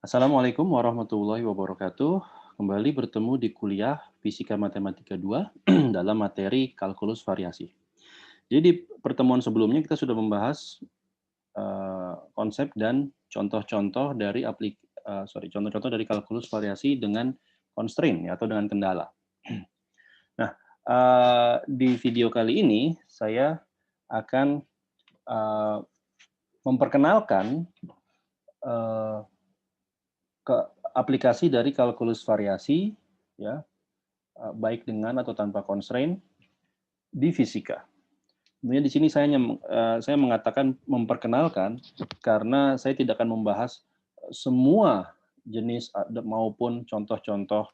Assalamualaikum warahmatullahi wabarakatuh. Kembali bertemu di kuliah Fisika Matematika 2 dalam materi kalkulus variasi. Jadi di pertemuan sebelumnya kita sudah membahas konsep dan contoh-contoh dari contoh-contoh dari kalkulus variasi dengan constraint ya, atau dengan kendala. Nah, di video kali ini saya akan eh, memperkenalkan eh, ke aplikasi dari kalkulus variasi ya, baik dengan atau tanpa constraint di fisika. Sebenarnya di sini saya mengatakan memperkenalkan karena saya tidak akan membahas semua jenis maupun contoh-contoh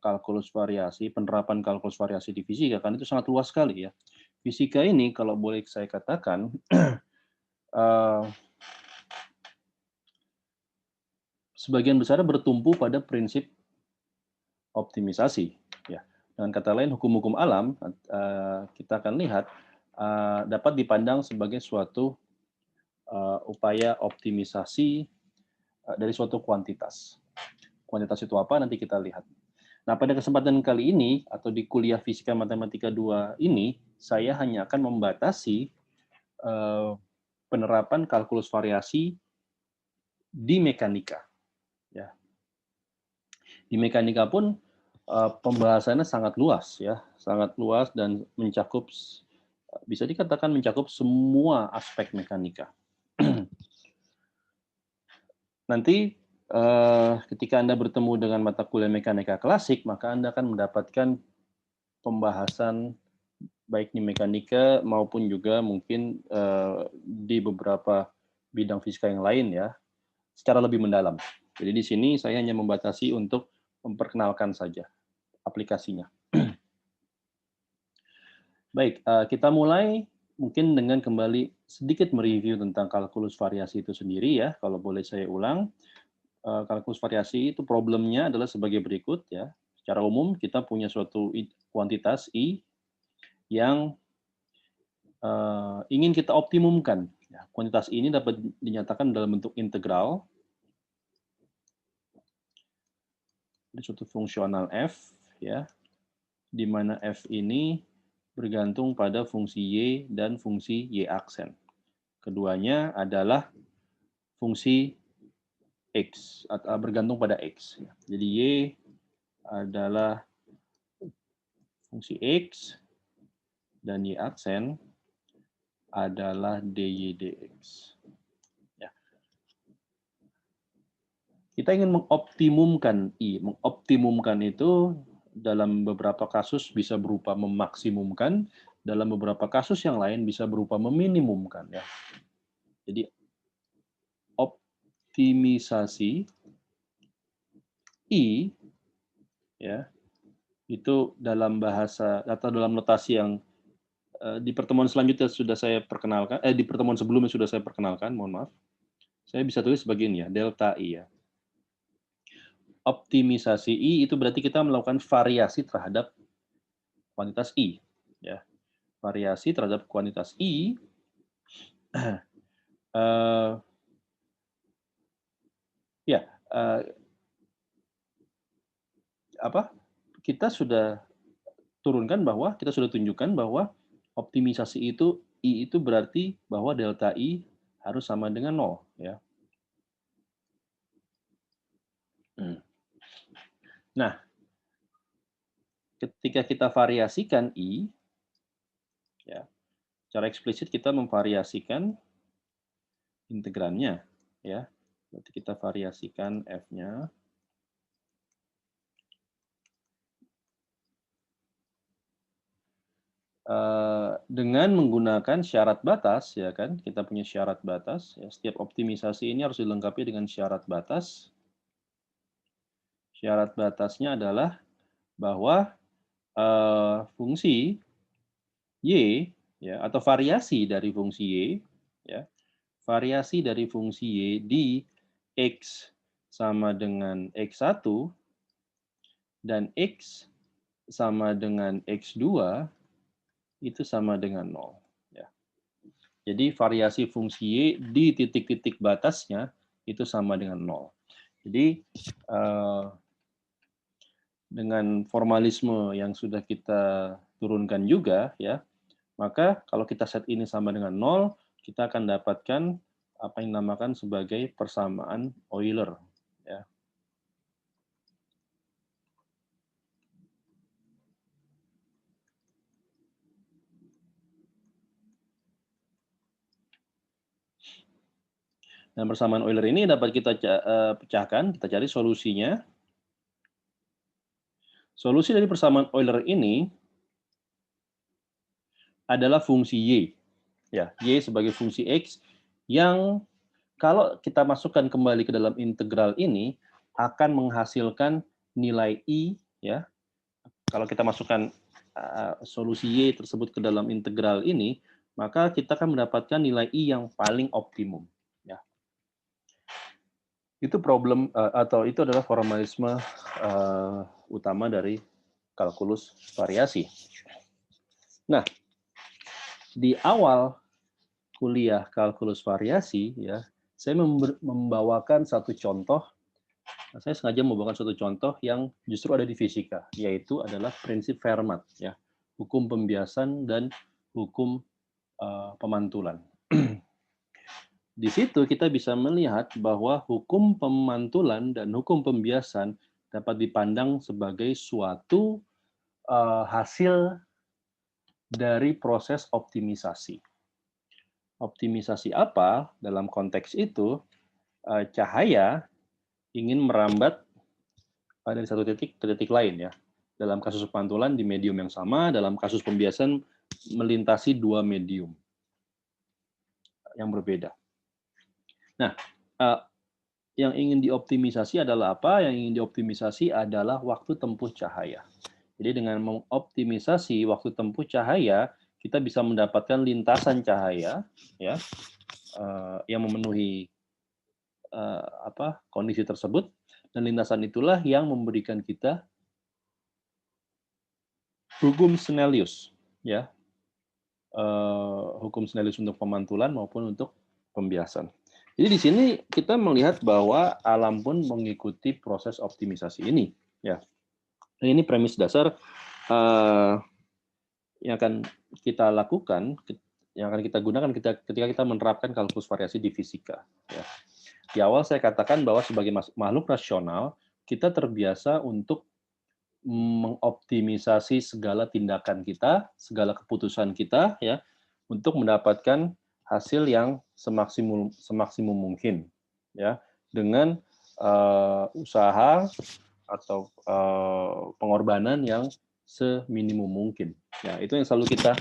kalkulus variasi, penerapan kalkulus variasi di fisika, kan itu sangat luas sekali ya. Fisika ini kalau boleh saya katakan eh, sebagian besar bertumpu pada prinsip optimisasi. Ya. Dengan kata lain, hukum-hukum alam kita akan lihat dapat dipandang sebagai suatu upaya optimisasi dari suatu kuantitas. Kuantitas itu apa? Nanti kita lihat. Nah, pada kesempatan kali ini, atau di kuliah Fisika Matematika 2 ini, saya hanya akan membatasi penerapan kalkulus variasi di mekanika. Ya. Di mekanika pun pembahasannya sangat luas ya, sangat luas dan bisa dikatakan mencakup semua aspek mekanika. Nanti ketika Anda bertemu dengan mata kuliah mekanika klasik, maka Anda akan mendapatkan pembahasan baik di mekanika maupun juga mungkin di beberapa bidang fisika yang lain ya, secara lebih mendalam. Jadi di sini saya hanya membatasi untuk memperkenalkan saja aplikasinya. Baik, kita mulai mungkin dengan kembali sedikit mereview tentang kalkulus variasi itu sendiri ya. Kalau boleh saya ulang, kalkulus variasi itu problemnya adalah sebagai berikut ya. Secara umum kita punya suatu kuantitas I yang ingin kita optimumkan. Ya, kuantitas ini dapat dinyatakan dalam bentuk integral dari suatu fungsional f ya, di mana f ini bergantung pada fungsi y dan fungsi y aksen. Keduanya adalah fungsi x atau bergantung pada x. Jadi y adalah fungsi x dan y aksen adalah dy dx. Ya. Kita ingin mengoptimumkan i. Mengoptimumkan itu dalam beberapa kasus bisa berupa memaksimumkan, dalam beberapa kasus yang lain bisa berupa meminimumkan ya. Jadi optimisasi i ya itu dalam bahasa atau dalam notasi yang di pertemuan selanjutnya sudah saya perkenalkan, di pertemuan sebelumnya sudah saya perkenalkan, mohon maaf. Saya bisa tulis sebagai ini ya, delta I ya. Optimisasi I itu berarti kita melakukan variasi terhadap kuantitas I. Ya. Variasi terhadap kuantitas I, ya, kita sudah kita sudah tunjukkan bahwa optimisasi itu I itu berarti bahwa delta I harus sama dengan 0 ya. Nah, ketika kita variasikan I ya, secara eksplisit kita memvariasikan integrannya ya. Berarti kita variasikan F-nya dengan menggunakan syarat batas ya kan, kita punya syarat batas ya. Setiap optimisasi ini harus dilengkapi dengan syarat batas. Syarat batasnya adalah bahwa fungsi y ya, atau variasi dari fungsi y ya, variasi dari fungsi y di x sama dengan x1 dan x sama dengan x2 itu sama dengan 0 ya. Jadi variasi fungsi y di titik-titik batasnya itu sama dengan 0. Jadi dengan formalisme yang sudah kita turunkan juga, ya, maka kalau kita set ini sama dengan 0, kita akan dapatkan apa yang dinamakan sebagai persamaan Euler. Ya. Dan persamaan Euler ini dapat kita pecahkan, kita cari solusinya. Solusi dari persamaan Euler ini adalah fungsi Y. Ya, Y sebagai fungsi X yang kalau kita masukkan kembali ke dalam integral ini akan menghasilkan nilai I, ya. Kalau kita masukkan solusi Y tersebut ke dalam integral ini, maka kita akan mendapatkan nilai I yang paling optimum. Ya. Itu problem atau itu adalah formalisme utama dari kalkulus variasi. Nah, di awal kuliah kalkulus variasi, ya, saya membawakan satu contoh. Saya sengaja membawakan satu contoh yang justru ada di fisika, yaitu adalah prinsip Fermat, ya, hukum pembiasan dan hukum pemantulan. Di situ kita bisa melihat bahwa hukum pemantulan dan hukum pembiasan dapat dipandang sebagai suatu hasil dari proses optimisasi. Optimisasi apa? Dalam konteks itu, cahaya ingin merambat dari satu titik ke titik lain, ya. Dalam kasus pemantulan di medium yang sama, dalam kasus pembiasan melintasi dua medium yang berbeda. Nah, yang ingin dioptimisasi adalah apa? Yang ingin dioptimisasi adalah waktu tempuh cahaya. Jadi dengan mengoptimisasi waktu tempuh cahaya, kita bisa mendapatkan lintasan cahaya, ya, yang memenuhi kondisi tersebut, dan lintasan itulah yang memberikan kita hukum Snellius, ya, hukum Snellius untuk pemantulan maupun untuk pembiasan. Jadi di sini kita melihat bahwa alam pun mengikuti proses optimisasi ini, ya. Ini premis dasar yang akan kita lakukan, yang akan kita gunakan ketika kita menerapkan kalkulus variasi di fisika. Ya. Di awal saya katakan bahwa sebagai makhluk rasional, kita terbiasa untuk mengoptimisasi segala tindakan kita, segala keputusan kita, ya, untuk mendapatkan hasil yang semaksimum mungkin, ya, dengan usaha atau pengorbanan yang seminimum mungkin. Ya, itu yang selalu kita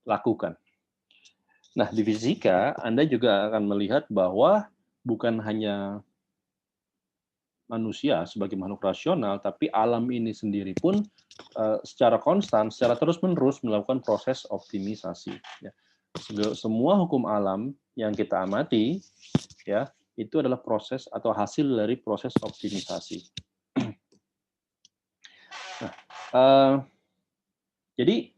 lakukan. Nah, di fisika Anda juga akan melihat bahwa bukan hanya manusia sebagai makhluk rasional, tapi alam ini sendiri pun secara konstan, secara terus-menerus melakukan proses optimisasi. Ya. Semua hukum alam yang kita amati, ya, itu adalah proses atau hasil dari proses optimisasi. Nah, jadi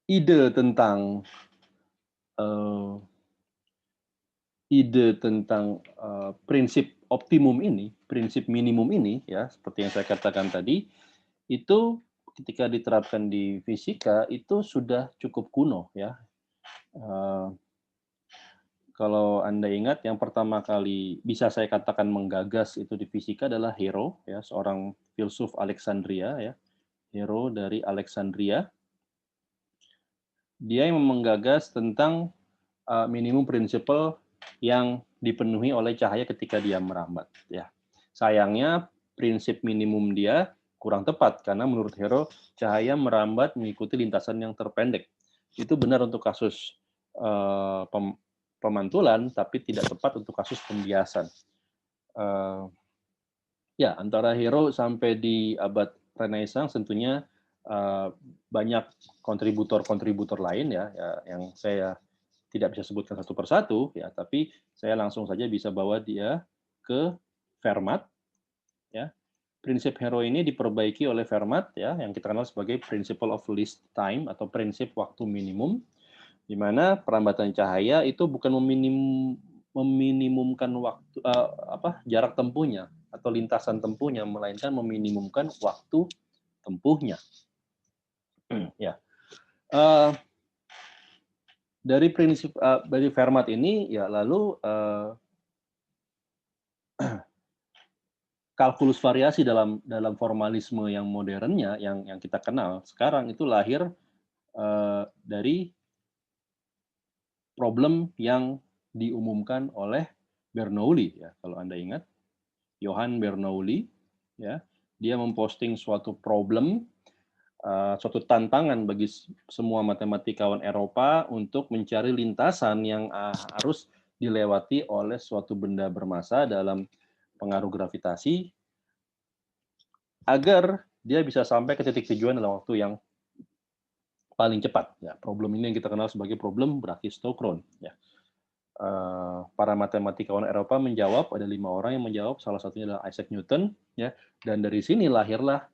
ide tentang prinsip optimum ini, prinsip minimum ini, ya, seperti yang saya katakan tadi, itu ketika diterapkan di fisika itu sudah cukup kuno, ya. Kalau Anda ingat, yang pertama kali bisa saya katakan menggagas itu di fisika adalah Hero, ya, seorang filsuf Alexandria, ya, Hero dari Alexandria. Dia yang menggagas tentang minimum principle yang dipenuhi oleh cahaya ketika dia merambat. Ya, sayangnya prinsip minimum dia kurang tepat karena menurut Hero cahaya merambat mengikuti lintasan yang terpendek. Itu benar untuk kasus pemantulan, tapi tidak tepat untuk kasus pembiasan. Ya, antara Hero sampai di abad Renaissance tentunya banyak kontributor-kontributor lain, ya, yang saya tidak bisa sebutkan satu persatu, ya, tapi saya langsung saja bisa bawa dia ke Fermat, ya. Prinsip Hero ini diperbaiki oleh Fermat, ya, yang kita kenal sebagai Principle of Least Time atau prinsip waktu minimum. Di mana perlambatan cahaya itu bukan meminimumkan waktu jarak tempuhnya atau lintasan tempuhnya, melainkan meminimumkan waktu tempuhnya. Ya. Dari prinsip dari Fermat ini ya lalu kalkulus variasi dalam formalisme yang modernnya yang kita kenal sekarang itu lahir dari problem yang diumumkan oleh Bernoulli ya, kalau Anda ingat, Johann Bernoulli ya, dia memposting suatu problem, suatu tantangan bagi semua matematikawan Eropa untuk mencari lintasan yang harus dilewati oleh suatu benda bermassa dalam pengaruh gravitasi agar dia bisa sampai ke titik tujuan dalam waktu yang paling cepat. Ya, problem ini yang kita kenal sebagai problem Brachistochrone. Ya. Para matematikawan Eropa menjawab, ada 5 orang yang menjawab, salah satunya adalah Isaac Newton, ya, dan dari sini lahirlah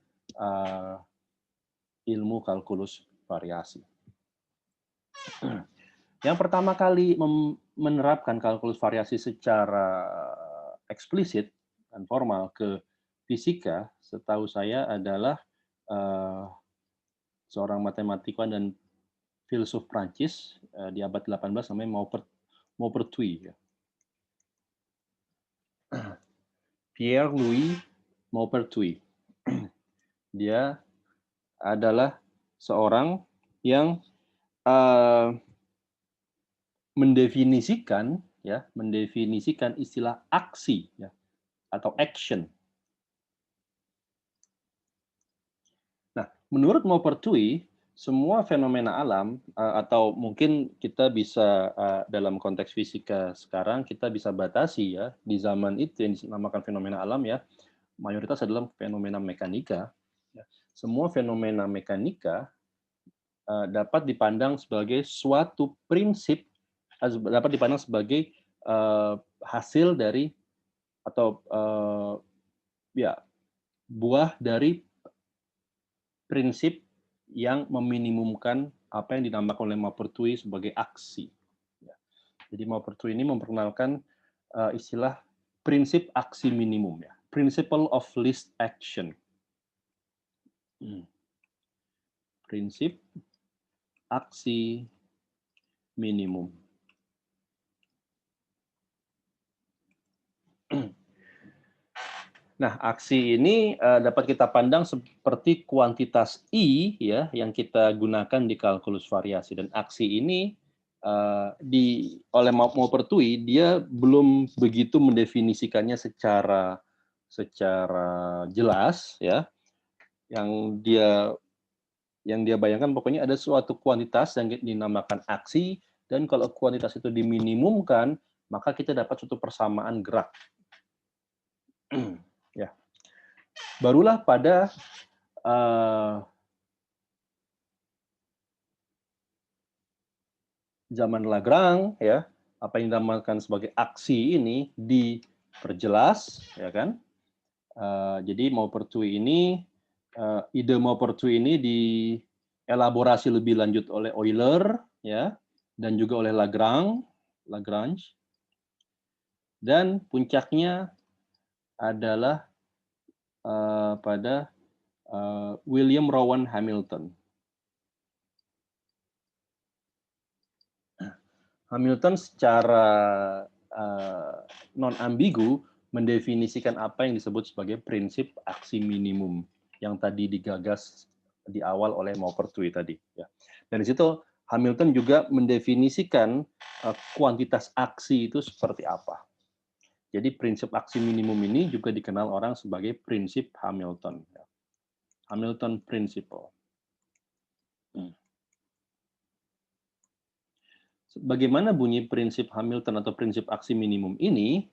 ilmu kalkulus variasi. Yang pertama kali menerapkan kalkulus variasi secara eksplisit dan formal ke fisika, setahu saya adalah seorang matematikawan dan filsuf Prancis di abad 18 namanya Maupertuis. Ya. Pierre-Louis Maupertuis. Dia adalah seorang yang mendefinisikan istilah aksi ya, atau action. Nah, menurut Maupertuis, semua fenomena alam atau mungkin kita bisa dalam konteks fisika sekarang kita bisa batasi ya di zaman itu yang dinamakan fenomena alam ya, mayoritas adalah fenomena mekanika. Semua fenomena mekanika dapat dipandang sebagai suatu prinsip, dapat dipandang sebagai hasil dari atau ya buah dari prinsip yang meminimumkan apa yang dinamakan oleh Maupertuis sebagai aksi. Jadi Maupertuis ini memperkenalkan istilah prinsip aksi minimum ya, principle of least action. Prinsip aksi minimum. Nah, aksi ini dapat kita pandang seperti kuantitas I ya yang kita gunakan di kalkulus variasi, dan aksi ini oleh Maupertuis dia belum begitu mendefinisikannya secara jelas ya. Yang dia bayangkan pokoknya ada suatu kuantitas yang dinamakan aksi, dan kalau kuantitas itu diminimumkan maka kita dapat suatu persamaan gerak. Ya. Barulah pada zaman Lagrange ya, apa yang dinamakan sebagai aksi ini diperjelas ya kan. Jadi Maupertuis ini ide Maupertuis ini dielaborasi lebih lanjut oleh Euler ya, dan juga oleh Lagrange. Dan puncaknya adalah pada William Rowan Hamilton. Hamilton secara non-ambigu mendefinisikan apa yang disebut sebagai prinsip aksi minimum yang tadi digagas di awal oleh Maupertuis tadi. Ya. Dan di situ Hamilton juga mendefinisikan kuantitas aksi itu seperti apa. Jadi prinsip aksi minimum ini juga dikenal orang sebagai prinsip Hamilton. Hamilton Principle. Bagaimana bunyi prinsip Hamilton atau prinsip aksi minimum ini?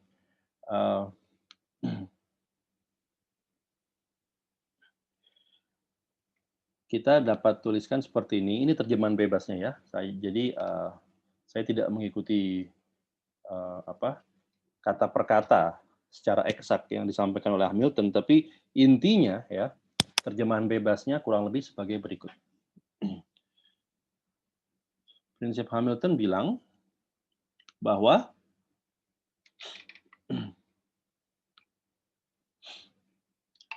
Kita dapat tuliskan seperti ini. Ini terjemahan bebasnya ya. Jadi saya tidak mengikuti kata per kata secara eksak yang disampaikan oleh Hamilton, tapi intinya ya terjemahan bebasnya kurang lebih sebagai berikut. Prinsip Hamilton bilang bahwa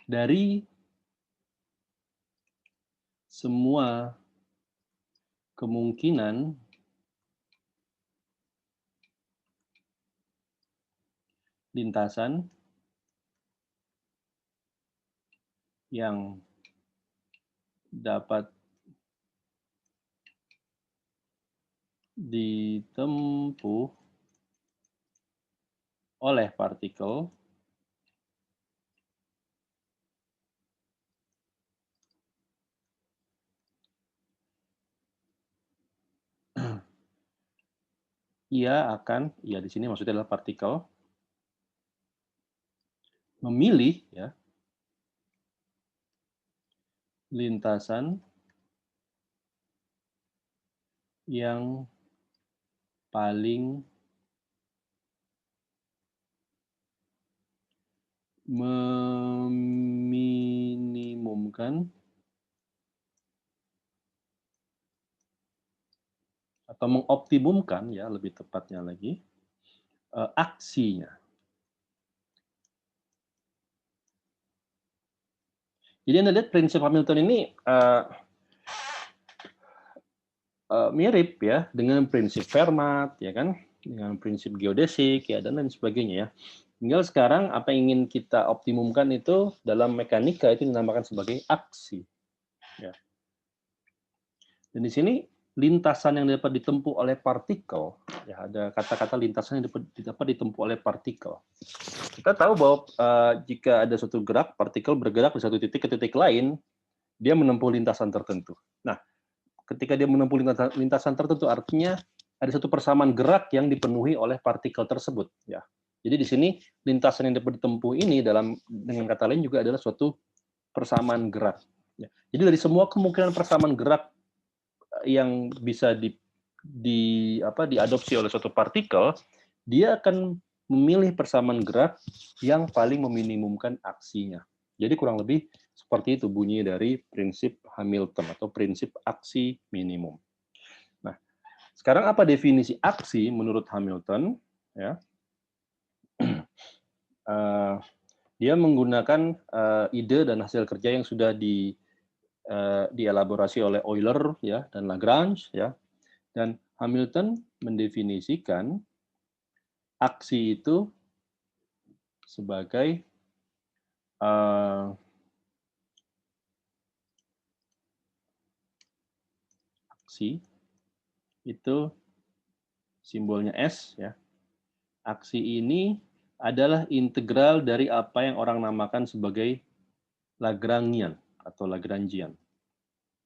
dari semua kemungkinan lintasan yang dapat ditempuh oleh partikel ia di sini maksudnya adalah partikel memilih ya lintasan yang paling meminimumkan atau mengoptimumkan ya lebih tepatnya lagi aksinya. Jadi Anda lihat prinsip Hamilton ini mirip ya dengan prinsip Fermat ya kan, dengan prinsip geodesik ya dan lain sebagainya ya. Tinggal sekarang apa yang ingin kita optimumkan itu dalam mekanika itu dinamakan sebagai aksi. Ya. Dan di sini lintasan yang dapat ditempuh oleh partikel, ya ada kata-kata lintasan yang dapat ditempuh oleh partikel. Kita tahu bahwa jika ada suatu gerak, partikel bergerak dari satu titik ke titik lain, dia menempuh lintasan tertentu. Nah, ketika dia menempuh lintasan tertentu, artinya ada satu persamaan gerak yang dipenuhi oleh partikel tersebut. Ya. Jadi di sini lintasan yang dapat ditempuh ini dengan kata lain juga adalah suatu persamaan gerak. Ya. Jadi dari semua kemungkinan persamaan gerak yang bisa diadopsi oleh suatu partikel, dia akan memilih persamaan gerak yang paling meminimumkan aksinya. Jadi kurang lebih seperti itu bunyi dari prinsip Hamilton atau prinsip aksi minimum. Nah, sekarang apa definisi aksi menurut Hamilton? Ya, dia menggunakan ide dan hasil kerja yang sudah dielaborasi oleh Euler ya dan Lagrange ya. Dan Hamilton mendefinisikan aksi itu sebagai aksi itu simbolnya S ya. Aksi ini adalah integral dari apa yang orang namakan sebagai Lagrangian atau Lagrangian.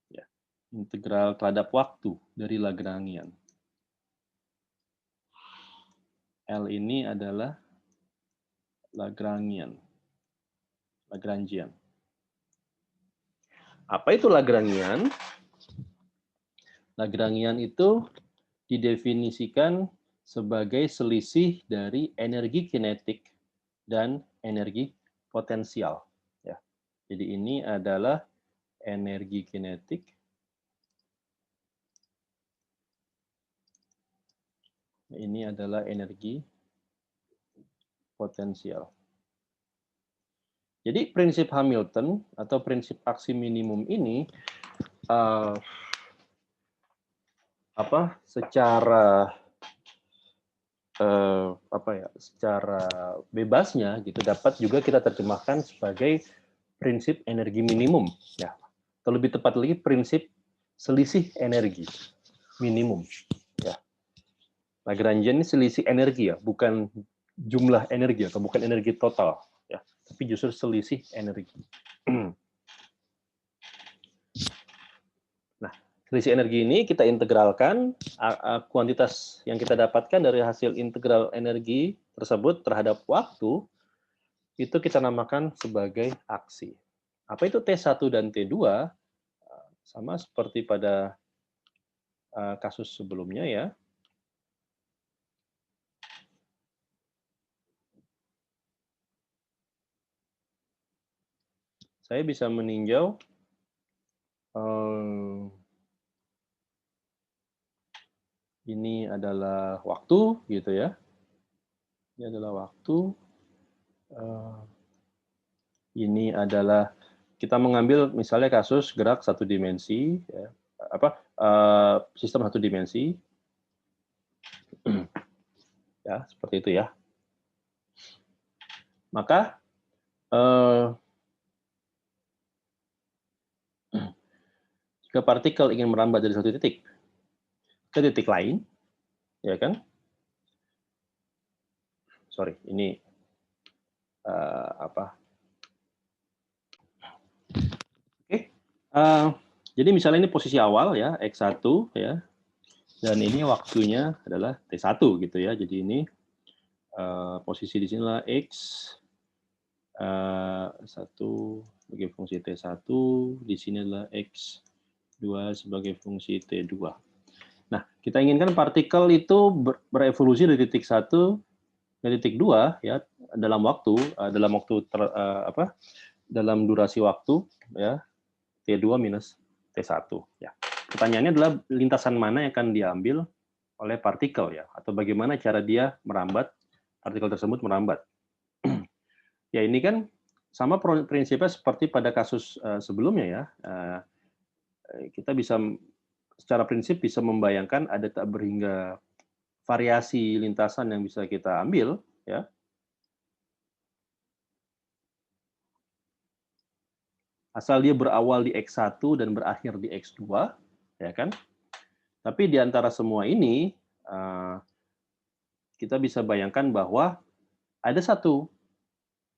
Ya. Integral terhadap waktu dari Lagrangian. L ini adalah Lagrangian. Apa itu Lagrangian? Lagrangian itu didefinisikan sebagai selisih dari energi kinetik dan energi potensial. Ya. Jadi ini adalah energi kinetik, ini adalah energi potensial. Jadi prinsip Hamilton atau prinsip aksi minimum ini secara secara bebasnya gitu dapat juga kita terjemahkan sebagai prinsip energi minimum ya. Atau lebih tepat lagi prinsip selisih energi minimum ya. Lagrangian ini selisih energi ya, bukan jumlah energi atau bukan energi total ya, tapi justru selisih energi. Nah, selisih energi ini kita integralkan kuantitas yang kita dapatkan dari hasil integral energi tersebut terhadap waktu itu kita namakan sebagai aksi. Apa itu T1 dan T2? Sama seperti pada kasus sebelumnya ya. Saya bisa meninjau Ini adalah waktu, gitu ya. Ini adalah waktu. Ini adalah kita mengambil misalnya kasus gerak satu dimensi, ya, sistem satu dimensi, ya seperti itu ya. Maka jika partikel ingin merambat dari satu titik ke titik lain, ya kan? Sorry, ini apa? Oke. Jadi misalnya ini posisi awal ya, x1 ya, dan ini waktunya adalah t1 gitu ya. Jadi ini posisi di sinilah x 1 sebagai fungsi t1, di sini adalah x2 sebagai fungsi t2. Nah, kita inginkan partikel itu berevolusi dari titik 1 ke titik 2 ya dalam waktu dalam durasi waktu ya T2 minus T1 ya. Pertanyaannya adalah lintasan mana yang akan diambil oleh partikel ya, atau bagaimana cara dia merambat, partikel tersebut merambat. Ya ini kan sama prinsipnya seperti pada kasus sebelumnya ya. Kita bisa secara prinsip bisa membayangkan ada tak berhingga variasi lintasan yang bisa kita ambil ya. Asal dia berawal di X1 dan berakhir di X2, ya kan? Tapi di antara semua ini, kita bisa bayangkan bahwa ada satu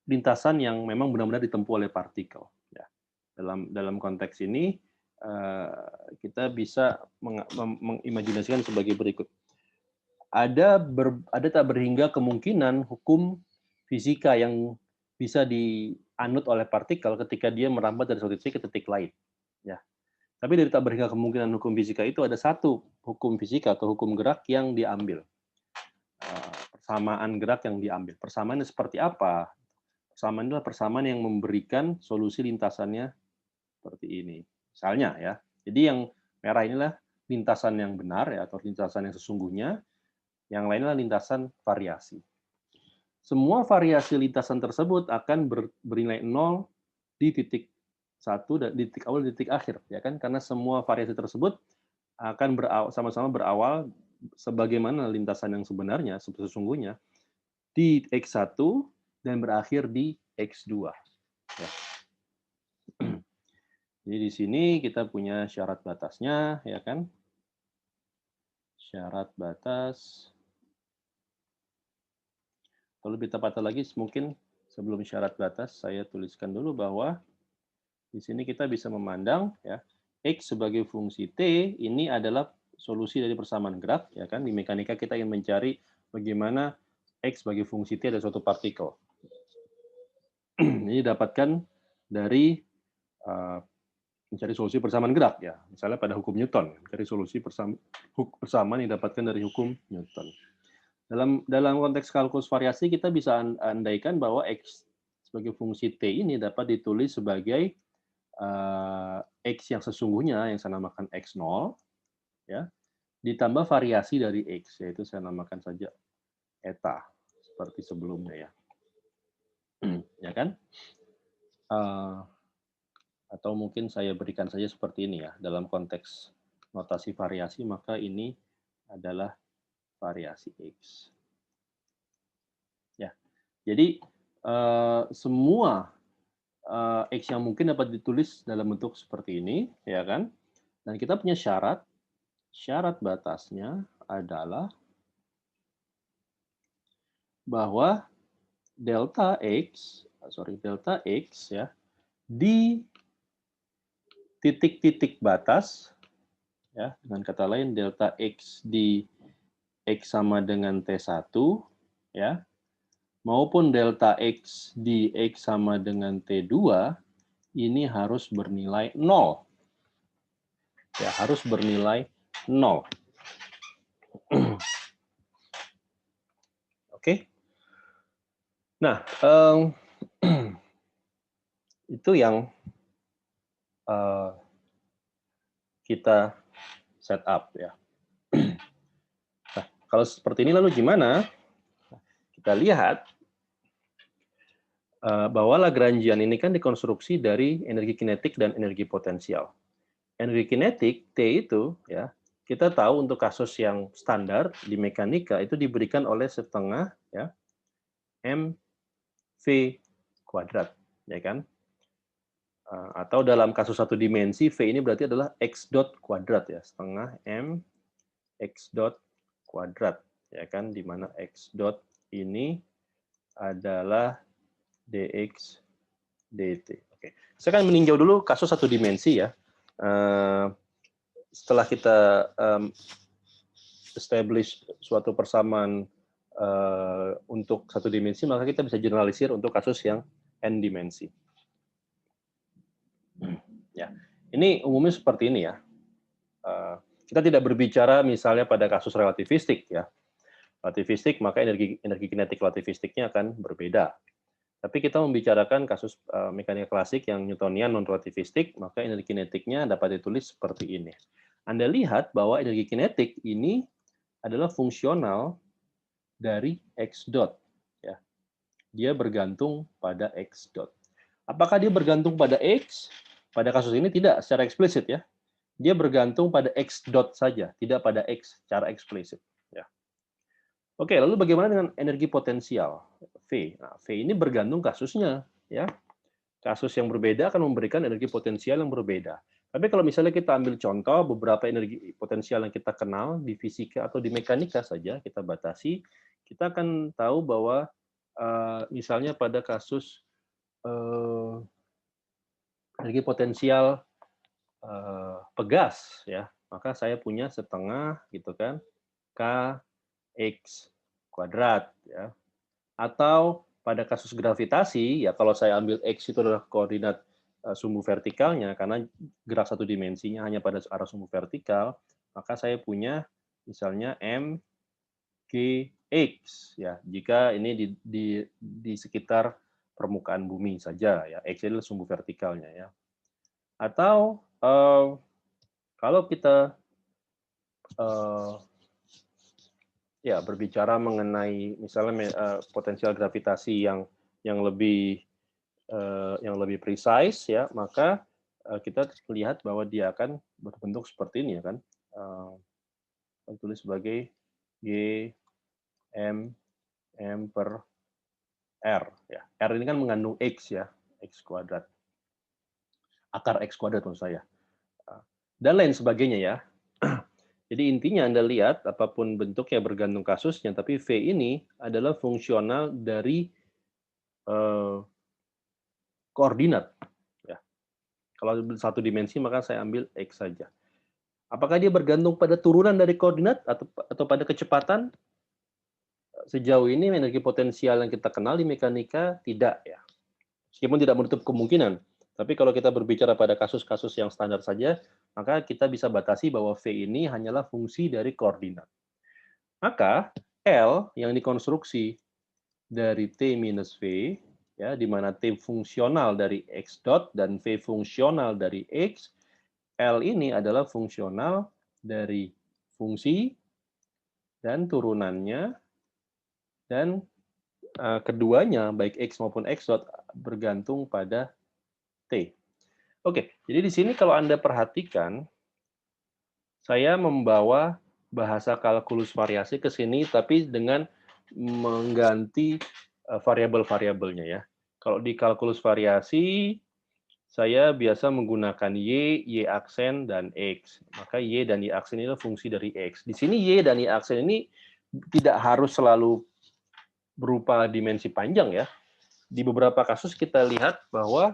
lintasan yang memang benar-benar ditempuh oleh partikel. Ya. Dalam konteks ini, kita bisa mengimajinasikan sebagai berikut. Ada tak berhingga kemungkinan hukum fisika yang bisa dianut oleh partikel ketika dia merambat dari suatu titik ke titik lain. Ya. Tapi dari tak berhingga kemungkinan hukum fisika itu ada satu hukum fisika atau hukum gerak yang diambil. Persamaan gerak yang diambil. Persamaannya seperti apa? Persamaan adalah persamaan yang memberikan solusi lintasannya seperti ini. Misalnya ya. Jadi yang merah inilah lintasan yang benar ya, atau lintasan yang sesungguhnya. Yang lainnya lintasan variasi. Semua variasi lintasan tersebut akan bernilai 0 di titik 1 dan di titik awal, di titik akhir, ya kan? Karena semua variasi tersebut akan sama-sama berawal sebagaimana lintasan yang sebenarnya, sesungguhnya, di X1 dan berakhir di X2. Ya. Jadi di sini kita punya syarat batasnya, ya kan? Syarat batas. Kalau lebih tepatnya lagi, mungkin sebelum syarat batas, saya tuliskan dulu bahwa di sini kita bisa memandang ya X sebagai fungsi T ini adalah solusi dari persamaan gerak, ya kan? Di mekanika kita ingin mencari bagaimana X sebagai fungsi T ada suatu partikel. Ini didapatkan dari mencari solusi persamaan gerak ya. Misalnya pada hukum Newton, mencari solusi persamaan yang didapatkan dari hukum Newton. Dalam konteks kalkulus variasi kita bisa andaikan bahwa X sebagai fungsi T ini dapat ditulis sebagai X yang sesungguhnya yang saya namakan X0 ya, ditambah variasi dari X, yaitu saya namakan saja eta seperti sebelumnya ya. Ya kan? Atau mungkin saya berikan saja seperti ini ya, dalam konteks notasi variasi maka ini adalah variasi X. Ya. Jadi semua X yang mungkin dapat ditulis dalam bentuk seperti ini, ya kan? Dan kita punya syarat batasnya adalah bahwa delta X ya di titik-titik batas ya, dengan kata lain delta X di X sama dengan T1 ya, maupun delta X di X sama dengan T2 ini harus bernilai 0. Ya, harus bernilai 0. Oke. Nah, itu yang kita set up ya. kalau seperti ini lalu gimana? Kita lihat bahwa Lagrangian ini kan dikonstruksi dari energi kinetik dan energi potensial. Energi kinetik T itu ya, kita tahu untuk kasus yang standar di mekanika itu diberikan oleh setengah ya mv kuadrat, ya kan? Atau dalam kasus satu dimensi v ini berarti adalah x dot kuadrat ya, setengah m x dot kuadrat, ya kan? Di mana x dot ini adalah dx dt. Oke, saya akan meninjau dulu kasus satu dimensi ya. Setelah kita establish suatu persamaan untuk satu dimensi, maka kita bisa generalisir untuk kasus yang n dimensi. Ya, ini umumnya seperti ini ya. Kita tidak berbicara misalnya pada kasus relativistik ya. Relativistik maka energi kinetik relativistiknya akan berbeda. Tapi kita membicarakan kasus mekanika klasik yang Newtonian non-relativistik, maka energi kinetiknya dapat ditulis seperti ini. Anda lihat bahwa energi kinetik ini adalah fungsional dari x dot. Ya. Dia bergantung pada x dot. Apakah dia bergantung pada x? Pada kasus ini tidak secara eksplisit ya. Dia bergantung pada x dot saja, tidak pada x secara eksplisit. Ya. Oke, lalu bagaimana dengan energi potensial V? Nah, V ini bergantung kasusnya, ya. Kasus yang berbeda akan memberikan energi potensial yang berbeda. Tapi kalau misalnya kita ambil contoh beberapa energi potensial yang kita kenal di fisika atau di mekanika saja kita batasi, kita akan tahu bahwa misalnya pada kasus energi potensial pegas, ya, maka saya punya setengah gitu kan kx kuadrat, ya. Atau pada kasus gravitasi, ya kalau saya ambil X itu adalah koordinat sumbu vertikalnya, karena gerak satu dimensinya hanya pada arah sumbu vertikal, maka saya punya misalnya M, G, X. Ya, jika ini di sekitar permukaan bumi saja, ya X adalah sumbu vertikalnya. Ya. Atau kalau kita ya berbicara mengenai misalnya potensial gravitasi yang lebih precise ya, maka kita lihat bahwa dia akan berbentuk seperti ini ya kan. Tulis sebagai G M per R ya. R ini kan mengandung X ya, X kuadrat. Akar X kuadrat maksud saya. Dan lain sebagainya ya. Jadi intinya Anda lihat apapun bentuknya bergantung kasusnya, tapi V ini adalah fungsional dari koordinat. Ya. Kalau satu dimensi maka saya ambil X saja. Apakah dia bergantung pada turunan dari koordinat atau pada kecepatan? Sejauh ini energi potensial yang kita kenal di mekanika tidak ya. Meskipun tidak menutup kemungkinan. Tapi kalau kita berbicara pada kasus-kasus yang standar saja, maka kita bisa batasi bahwa V ini hanyalah fungsi dari koordinat. Maka L yang dikonstruksi dari T minus V, ya, di mana T fungsional dari X dot dan V fungsional dari X, L ini adalah fungsional dari fungsi dan turunannya, dan keduanya, baik X maupun X dot, bergantung pada T. Oke, jadi di sini kalau Anda perhatikan, saya membawa bahasa kalkulus variasi ke sini, tapi dengan mengganti variabel-variabelnya ya. Kalau di kalkulus variasi, saya biasa menggunakan Y aksen, dan X. Maka Y dan Y aksen ini adalah fungsi dari X. Di sini Y dan Y aksen ini tidak harus selalu berupa dimensi panjang ya. Di beberapa kasus kita lihat bahwa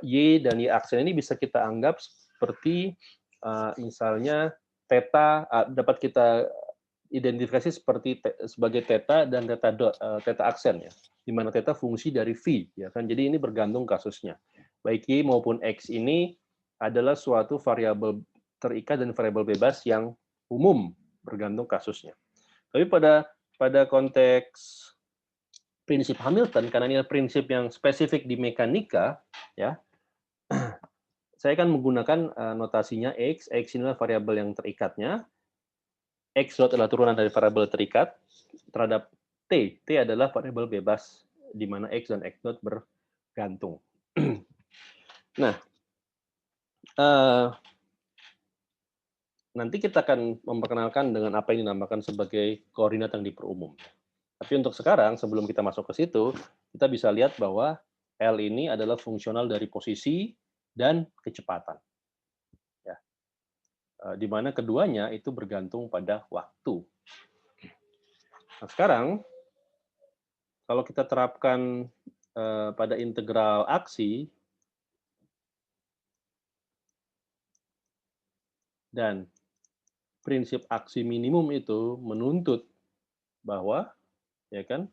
Y dan Y aksen ini bisa kita anggap seperti misalnya theta, dapat kita identifikasi sebagai theta dan theta aksen ya, di mana theta fungsi dari V ya kan. Jadi ini bergantung kasusnya. Baik Y maupun X ini adalah suatu variabel terikat dan variabel bebas yang umum bergantung kasusnya. Tapi pada konteks prinsip Hamilton, karena ini prinsip yang spesifik di mekanika, ya, saya akan menggunakan notasinya X. X inilah variabel yang terikatnya. X dot adalah turunan dari variabel terikat terhadap T. T adalah variabel bebas, di mana X dan X dot bergantung. Nah, nanti kita akan memperkenalkan dengan apa yang dinamakan sebagai koordinat yang diperumum. Tapi untuk sekarang, sebelum kita masuk ke situ, kita bisa lihat bahwa L ini adalah fungsional dari posisi dan kecepatan. Ya. Di mana keduanya itu bergantung pada waktu. Nah, sekarang, kalau kita terapkan pada integral aksi, dan prinsip aksi minimum itu menuntut bahwa, ya kan,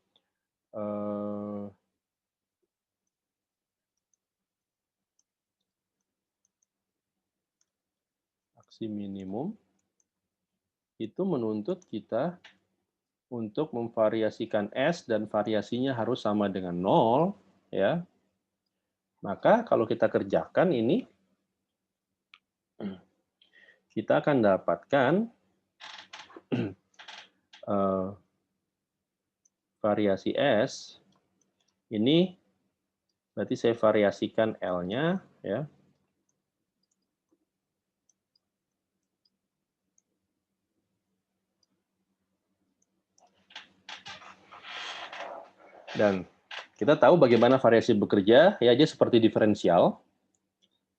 aksi minimum itu menuntut kita untuk memvariasikan S dan variasinya harus sama dengan 0, ya. Maka kalau kita kerjakan ini, kita akan dapatkan variasi S, ini berarti saya variasikan L-nya, ya. Dan kita tahu bagaimana variasi bekerja, ya aja seperti diferensial.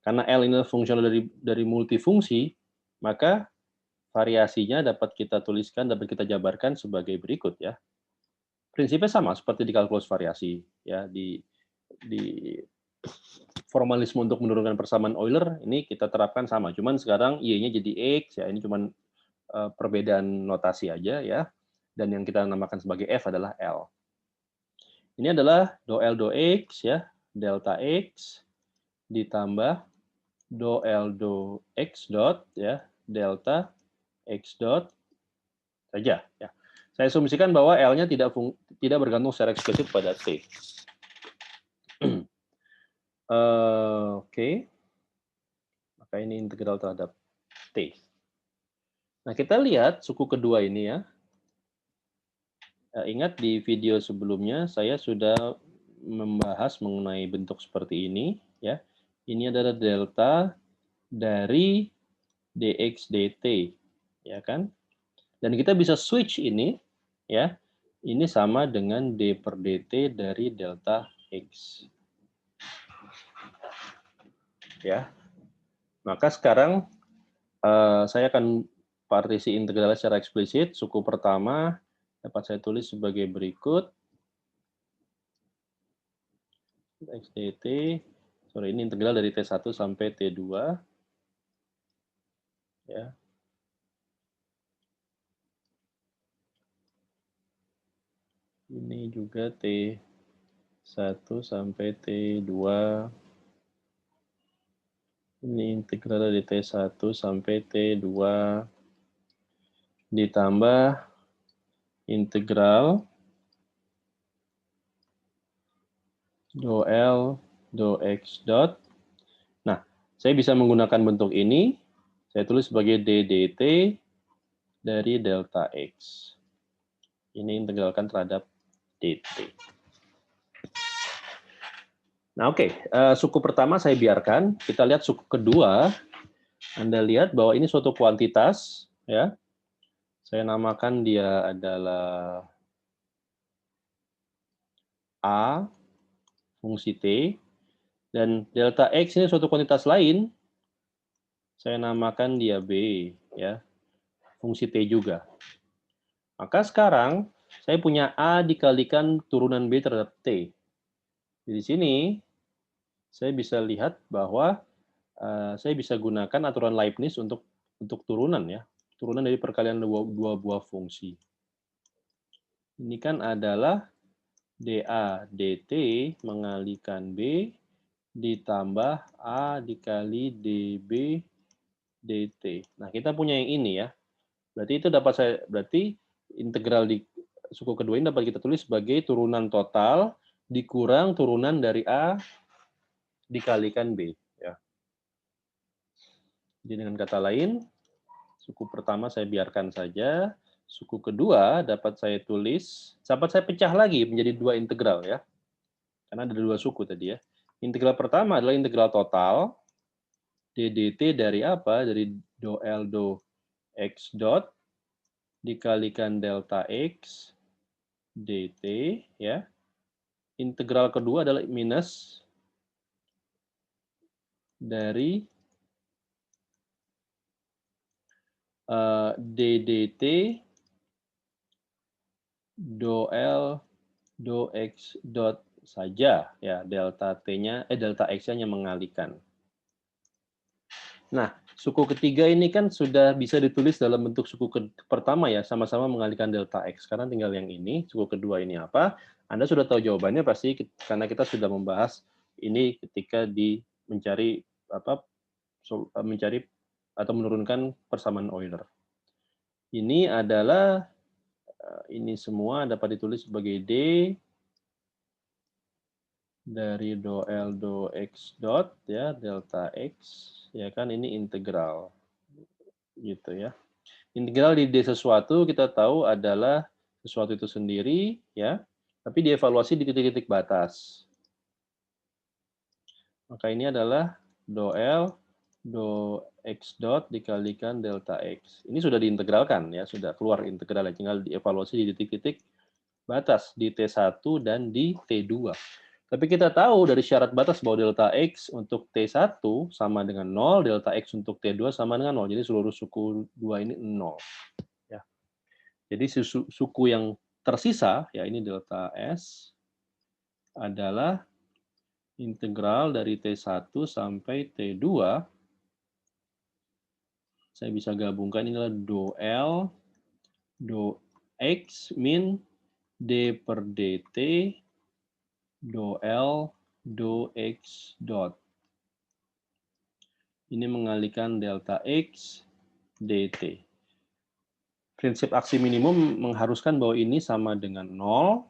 Karena L ini fungsional dari multifungsi, maka variasinya dapat kita tuliskan, dapat kita jabarkan sebagai berikut, ya. Prinsipnya sama seperti di kalkulus variasi, ya. Di formalisme untuk menurunkan persamaan Euler ini kita terapkan sama. Cuman sekarang Y-nya jadi X, ya. Ini cuman perbedaan notasi aja, ya. Dan yang kita namakan sebagai F adalah L. Ini adalah do L do X, ya, delta X ditambah do L do X dot, ya, delta X dot saja, ya. Saya asumsikan bahwa L-nya tidak bergantung secara eksplisit pada T. Oke. Maka ini integral terhadap T. Nah, kita lihat suku kedua ini, ya. Ingat di video sebelumnya saya sudah membahas mengenai bentuk seperti ini, ya. Ini adalah delta dari dx dt, ya kan? Dan kita bisa switch ini, ya. Ini sama dengan d per dt dari delta x. Ya. Maka sekarang saya akan partisi integralnya secara eksplisit. Suku pertama dapat saya tulis sebagai berikut. X dt, ini integral dari T1 sampai T2. Ya. Ini juga T1 sampai T2. Ini integral dari T1 sampai T2 ditambah integral do L do X dot. Nah, saya bisa menggunakan bentuk ini. Saya tulis sebagai d dt dari delta X. Ini integralkan terhadap dt. Nah, oke. Suku pertama saya biarkan. Kita lihat suku kedua. Anda lihat bahwa ini suatu kuantitas, ya. Saya namakan dia adalah A fungsi T, dan delta X ini suatu kuantitas lain. Saya namakan dia B, ya. Fungsi T juga. Maka sekarang saya punya A dikalikan turunan B terhadap T. Di sini saya bisa lihat bahwa saya bisa gunakan aturan Leibniz untuk turunan, ya. Turunan dari perkalian dua buah fungsi. Ini kan adalah dA dt mengalikan B ditambah A dikali dB dt. Nah, kita punya yang ini, ya. Berarti integral di suku kedua ini dapat kita tulis sebagai turunan total dikurang turunan dari A dikalikan B, ya. Jadi dengan kata lain, Suku pertama saya biarkan saja. Suku kedua dapat saya tulis, dapat saya pecah lagi menjadi dua integral ya. Karena ada dua suku tadi ya. Integral pertama adalah integral total ddt dari apa? Dari do L do x dot dikalikan delta x dt ya. Integral kedua adalah minus dari ddt do L do x dot saja ya, delta t-nya delta x-nya mengalihkan. Nah, suku ketiga ini kan sudah bisa ditulis dalam bentuk suku pertama ya, sama-sama mengalihkan delta x. Sekarang tinggal yang ini, suku kedua ini apa? Anda sudah tahu jawabannya pasti karena kita sudah membahas ini ketika mencari mencari atau menurunkan persamaan Euler. Ini adalah ini semua dapat ditulis sebagai D dari do L do X dot ya, delta X ya kan, ini integral gitu ya. Integral di D sesuatu kita tahu adalah sesuatu itu sendiri ya, tapi dievaluasi di titik-titik batas. Maka ini adalah do L do X dot dikalikan delta X. Ini sudah diintegralkan ya, sudah keluar integralnya, tinggal dievaluasi di titik-titik batas di T1 dan di T2. Tapi kita tahu dari syarat batas bahwa delta X untuk T1 sama dengan 0, delta X untuk T2 sama dengan 0. Jadi seluruh suku 2 ini 0. Ya. Jadi suku yang tersisa, ya ini delta S, adalah integral dari T1 sampai T2. Saya bisa gabungkan, inilah do L, do X min D per dt, do L, do X dot. Ini mengalihkan delta X dt. Prinsip aksi minimum mengharuskan bahwa ini sama dengan 0.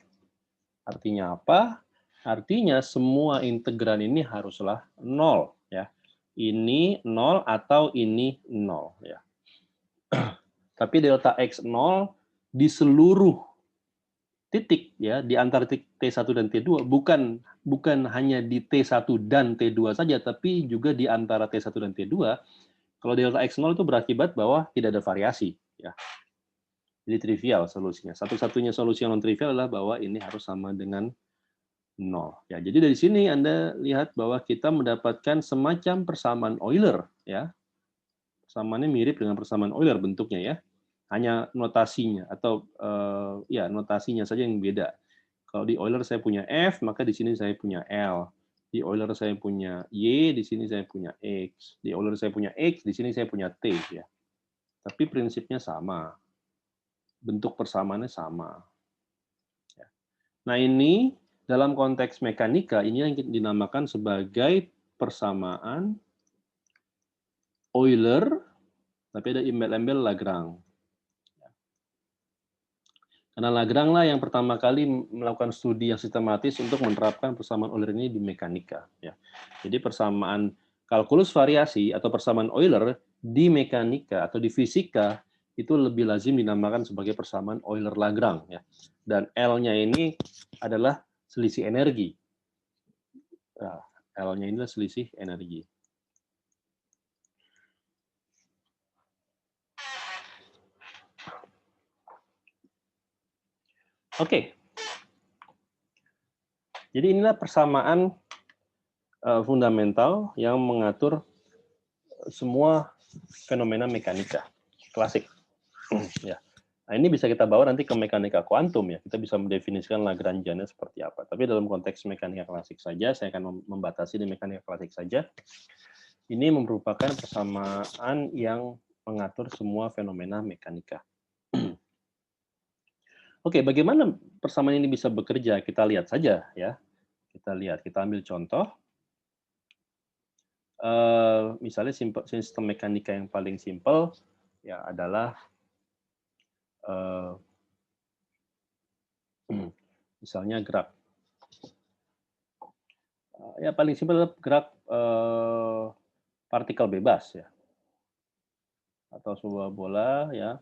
Artinya apa? Artinya semua integran ini haruslah 0. Ya. Ini 0 atau ini 0. Ya. Tapi delta X 0 di seluruh titik ya, di antara titik T1 dan T2 bukan hanya di T1 dan T2 saja, tapi juga di antara T1 dan T2. Kalau delta X0 itu berakibat bahwa tidak ada variasi ya. Jadi trivial solusinya. Satu-satunya solusi yang non trivial adalah bahwa ini harus sama dengan 0 ya. Jadi dari sini Anda lihat bahwa kita mendapatkan semacam persamaan Euler ya. Persamaannya mirip dengan persamaan Euler bentuknya ya. Hanya notasinya atau ya notasinya saja yang beda. Kalau di Euler saya punya F, maka di sini saya punya L. Di Euler saya punya Y, di sini saya punya X. Di Euler saya punya X, di sini saya punya T ya. Tapi prinsipnya sama. Bentuk persamaannya sama. Nah, ini dalam konteks mekanika ini yang dinamakan sebagai persamaan Euler, tapi ada embel-embel Lagrange. Karena Lagrange lah yang pertama kali melakukan studi yang sistematis untuk menerapkan persamaan Euler ini di mekanika. Ya. Jadi persamaan kalkulus variasi atau persamaan Euler di mekanika atau di fisika itu lebih lazim dinamakan sebagai persamaan Euler-Lagrange. Ya. Dan L-nya ini adalah selisih energi. Nah, L-nya ini adalah selisih energi. Oke. Jadi inilah persamaan fundamental yang mengatur semua fenomena mekanika klasik. Ya. Nah, ini bisa kita bawa nanti ke mekanika kuantum ya. Kita bisa mendefinisikan Lagrangiannya seperti apa. Tapi dalam konteks mekanika klasik saja, saya akan membatasi di mekanika klasik saja. Ini merupakan persamaan yang mengatur semua fenomena mekanika. Oke, bagaimana persamaan ini bisa bekerja? Kita lihat saja ya. Kita lihat, kita ambil contoh. Misalnya sistem mekanika yang paling simpel ya adalah misalnya gerak. Ya paling simpel adalah gerak partikel bebas ya. atau sebuah bola ya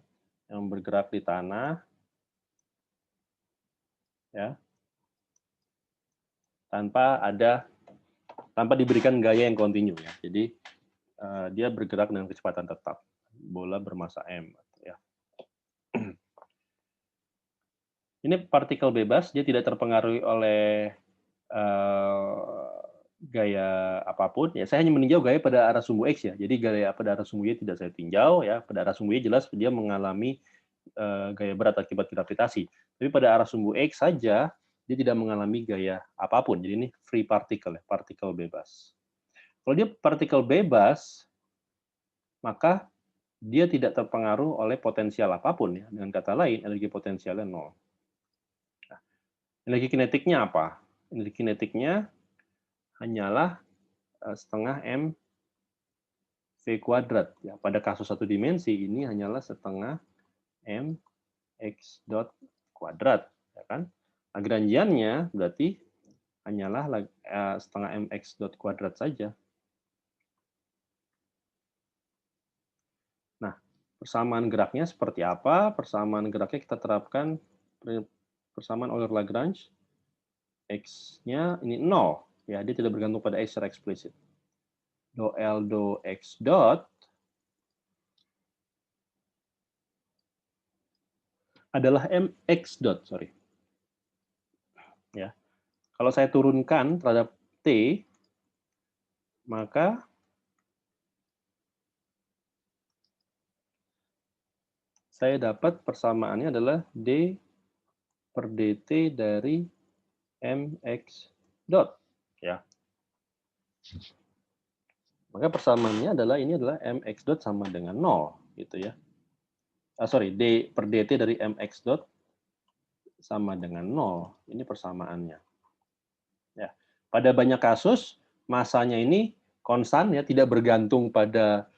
yang bergerak di tanah ya tanpa diberikan gaya yang kontinu ya. Jadi dia bergerak dengan kecepatan tetap. Bola bermassa m ya. Ini partikel bebas, dia tidak terpengaruhi oleh gaya apapun. Ya, saya hanya meninjau gaya pada arah sumbu X ya. Jadi gaya pada arah sumbu Y tidak saya tinjau ya. Pada arah sumbu Y jelas dia mengalami gaya berat akibat gravitasi. Tapi pada arah sumbu X saja dia tidak mengalami gaya apapun. Jadi ini free particle ya, partikel bebas. Kalau dia partikel bebas, maka dia tidak terpengaruh oleh potensial apapun ya. Dengan kata lain, energi potensialnya nol. Nah, energi kinetiknya apa? Energi kinetiknya hanyalah setengah m v kuadrat ya. Pada kasus satu dimensi ini hanyalah setengah m x dot kuadrat ya kan. Lagrangiannya berarti hanyalah setengah m x dot kuadrat saja. Nah, persamaan geraknya seperti apa? Persamaan geraknya kita terapkan persamaan Euler-Lagrange. X-nya ini 0. Ya, dia tidak bergantung pada X secara eksplisit. Do L do X dot adalah mx dot, sorry. Ya. Kalau saya turunkan terhadap T, maka saya dapat persamaannya adalah D per dt dari mx dot. Ya. Maka persamaannya adalah ini adalah mx dot sama dengan 0, gitu ya. Sorry, D per dt dari mx dot sama dengan 0. Ini persamaannya. Ya. Pada banyak kasus, masanya ini konstan, ya, tidak bergantung pada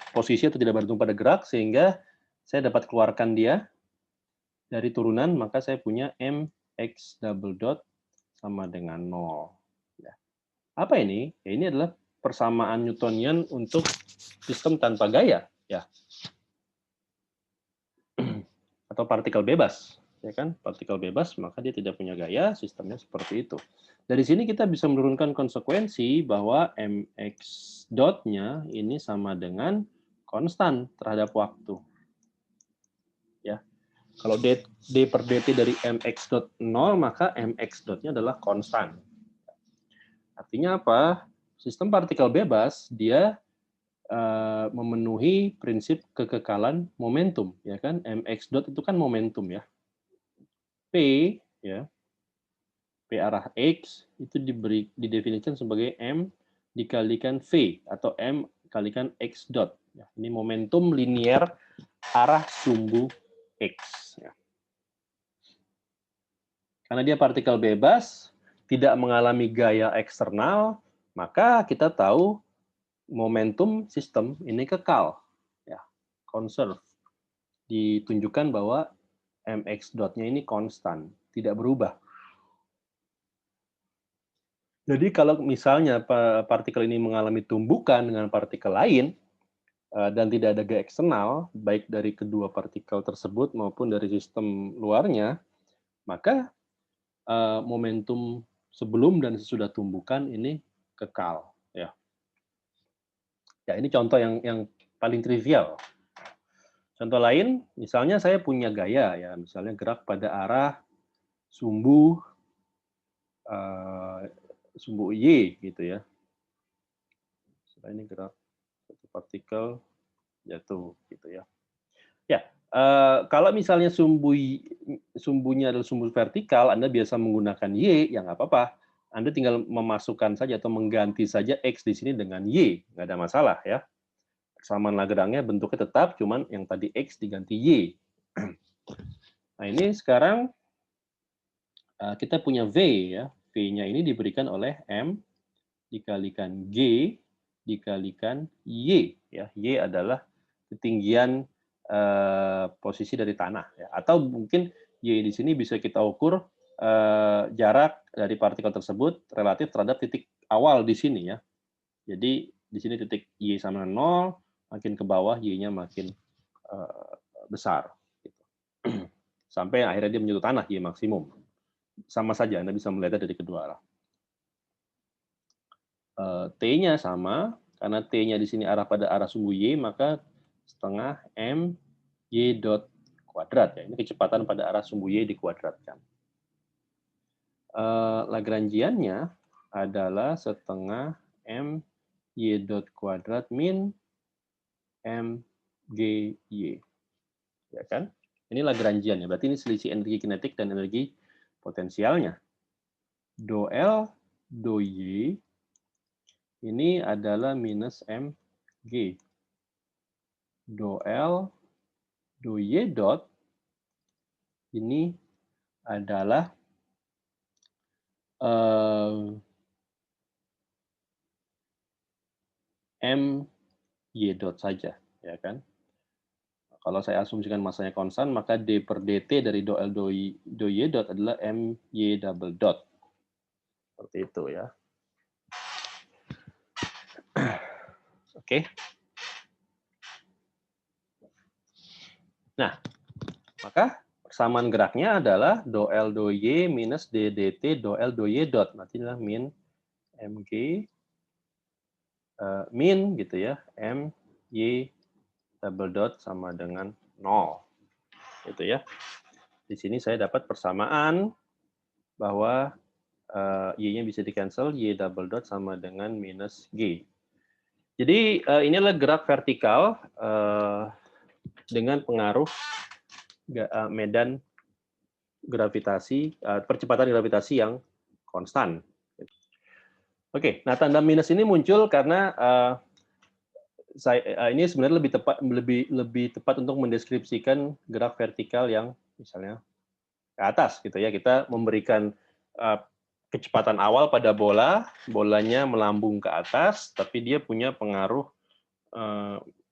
posisi atau tidak bergantung pada gerak, sehingga saya dapat keluarkan dia dari turunan, maka saya punya mx double dot sama dengan 0. Ya. Apa ini? Ya, ini adalah persamaan Newtonian untuk sistem tanpa gaya, ya, atau partikel bebas, ya kan? Partikel bebas, maka dia tidak punya gaya, sistemnya seperti itu. Dari sini kita bisa menurunkan konsekuensi bahwa mx dot-nya ini sama dengan konstan terhadap waktu. Ya. Kalau d per dt dari mx dot 0, maka mx dot-nya adalah konstan. Artinya apa? Sistem partikel bebas, dia memenuhi prinsip kekekalan momentum, ya kan? Mx dot itu kan momentum ya. P ya, P arah X itu didefinisikan sebagai M dikalikan V atau M kalikan X dot. Ya, ini momentum linier arah sumbu X. Ya. Karena dia partikel bebas, tidak mengalami gaya eksternal, maka kita tahu momentum sistem ini kekal, ya, conserve. Ditunjukkan bahwa mx dot-nya ini konstan, tidak berubah. Jadi kalau misalnya partikel ini mengalami tumbukan dengan partikel lain dan tidak ada gaya eksternal, baik dari kedua partikel tersebut maupun dari sistem luarnya, maka momentum sebelum dan sesudah tumbukan ini kekal. Ya, ya ini contoh yang paling trivial. Contoh lain, misalnya saya punya gaya, ya, misalnya gerak pada arah sumbu sumbu Y gitu ya. Setelah ini gerak satu partikel jatuh gitu ya. Ya, kalau misalnya sumbunya adalah sumbu vertikal, Anda biasa menggunakan Y, ya nggak apa-apa. Anda tinggal memasukkan saja atau mengganti saja X di sini dengan Y, nggak ada masalah ya. Persamaan Lagrange bentuknya tetap, cuman yang tadi X diganti Y. Nah ini sekarang kita punya V ya. V-nya ini diberikan oleh M dikalikan G dikalikan Y. Ya. Y adalah ketinggian posisi dari tanah. Ya. Atau mungkin Y di sini bisa kita ukur jarak dari partikel tersebut relatif terhadap titik awal di sini ya. Jadi di sini titik Y sama 0, makin ke bawah Y-nya makin besar. Gitu. Sampai akhirnya dia menyentuh tanah, Y maksimum. Sama saja, Anda bisa melihatnya dari kedua arah. T-nya sama, karena T-nya di sini arah pada arah sumbu Y, maka setengah M Y dot kuadrat. Ya. Ini kecepatan pada arah sumbu Y dikuadratkan. Lagrangiannya adalah setengah M Y dot kuadrat min M G Y. Ya kan? Ini Lagrangian ya. Berarti ini selisih energi kinetik dan energi potensialnya. Do L, do Y ini adalah minus mg. Do L, do Y dot ini adalah m y dot saja, ya kan? Kalau saya asumsikan masanya konstan, maka d per dt dari do L do Y dot adalah m y double dot. Seperti itu ya. Oke. Nah, maka persamaan geraknya adalah do L do Y minus d dt do L do Y dot. Nanti adalah min mg min gitu ya, m y double dot sama dengan 0. Gitu ya. Di sini saya dapat persamaan bahwa y-nya bisa di-cancel, y double dot sama dengan minus g. Jadi ini adalah gerak vertikal dengan pengaruh medan gravitasi, percepatan gravitasi yang konstan. Oke, nah tanda minus ini muncul karena ini sebenarnya lebih tepat untuk mendeskripsikan gerak vertikal yang misalnya ke atas gitu ya. Kita memberikan kecepatan awal pada bola, bolanya melambung ke atas, tapi dia punya pengaruh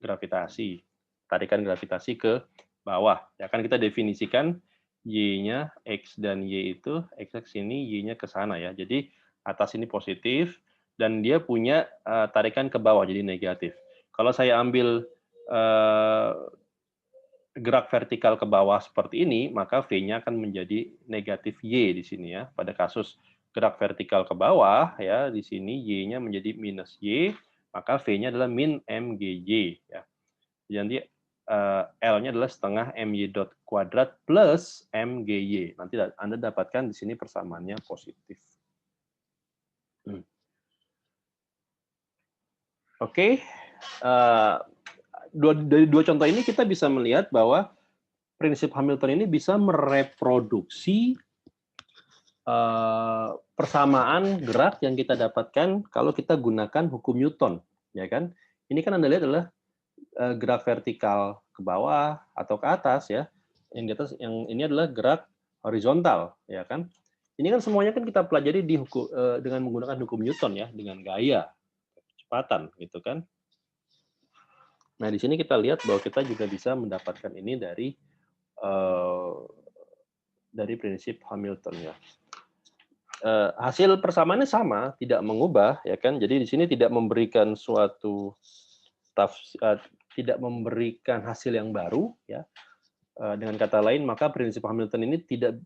gravitasi, tarikan gravitasi ke bawah. Ya kan kita definisikan y-nya x dan y itu x sini, y-nya ke sana ya. Jadi atas ini positif dan dia punya tarikan ke bawah jadi negatif. Kalau saya ambil gerak vertikal ke bawah seperti ini, maka V-nya akan menjadi negatif Y di sini ya. Pada kasus gerak vertikal ke bawah ya, di sini Y-nya menjadi minus Y, maka V-nya adalah min MGY ya. Jadi L-nya adalah setengah MY dot kuadrat plus MGY. Nanti Anda dapatkan di sini persamaannya positif. Oke. Dari dua contoh ini kita bisa melihat bahwa prinsip Hamilton ini bisa mereproduksi persamaan gerak yang kita dapatkan kalau kita gunakan hukum Newton, ya kan? Ini kan Anda lihat adalah gerak vertikal ke bawah atau ke atas ya. Yang di atas, yang ini adalah gerak horizontal, ya kan? Ini kan semuanya kan kita pelajari dengan menggunakan hukum Newton ya, dengan gaya, kecepatan, gitu kan? Nah, di sini kita lihat bahwa kita juga bisa mendapatkan ini dari prinsip Hamilton ya. Hasil persamaannya sama, tidak mengubah, ya kan? Jadi di sini tidak memberikan suatu tidak memberikan hasil yang baru, ya. Dengan kata lain, maka prinsip Hamilton ini tidak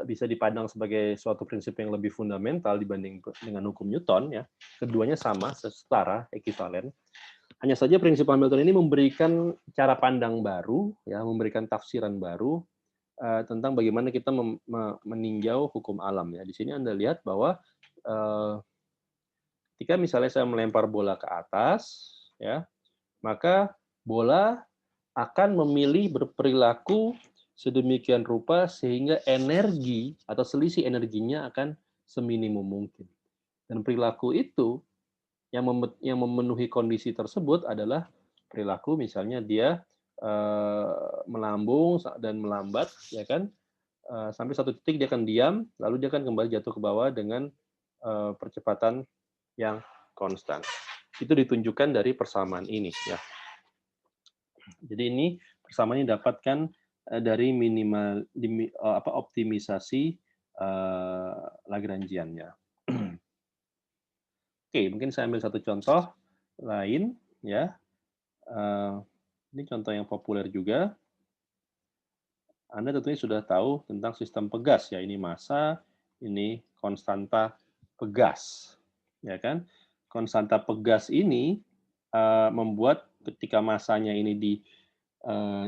bisa dipandang sebagai suatu prinsip yang lebih fundamental dibanding dengan hukum Newton, ya. Keduanya sama, setara, ekivalen. Hanya saja prinsip Hamilton ini memberikan cara pandang baru, ya, memberikan tafsiran baru tentang bagaimana kita meninjau hukum alam. Ya, di sini Anda lihat bahwa ketika misalnya saya melempar bola ke atas, ya, maka bola akan memilih berperilaku sedemikian rupa sehingga energi atau selisih energinya akan seminimum mungkin. Dan perilaku itu yang memenuhi kondisi tersebut adalah perilaku misalnya dia melambung dan melambat, ya kan, sampai satu titik dia akan diam, lalu dia akan kembali jatuh ke bawah dengan percepatan yang konstan. Itu ditunjukkan dari persamaan ini, ya. Jadi ini persamaan ini didapatkan dari optimisasi Lagrangiannya. Oke, mungkin saya ambil satu contoh lain, ya. Ini contoh yang populer juga. Anda tentunya sudah tahu tentang sistem pegas ya, ini massa, ini konstanta pegas, ya kan? Konstanta pegas ini membuat ketika massanya ini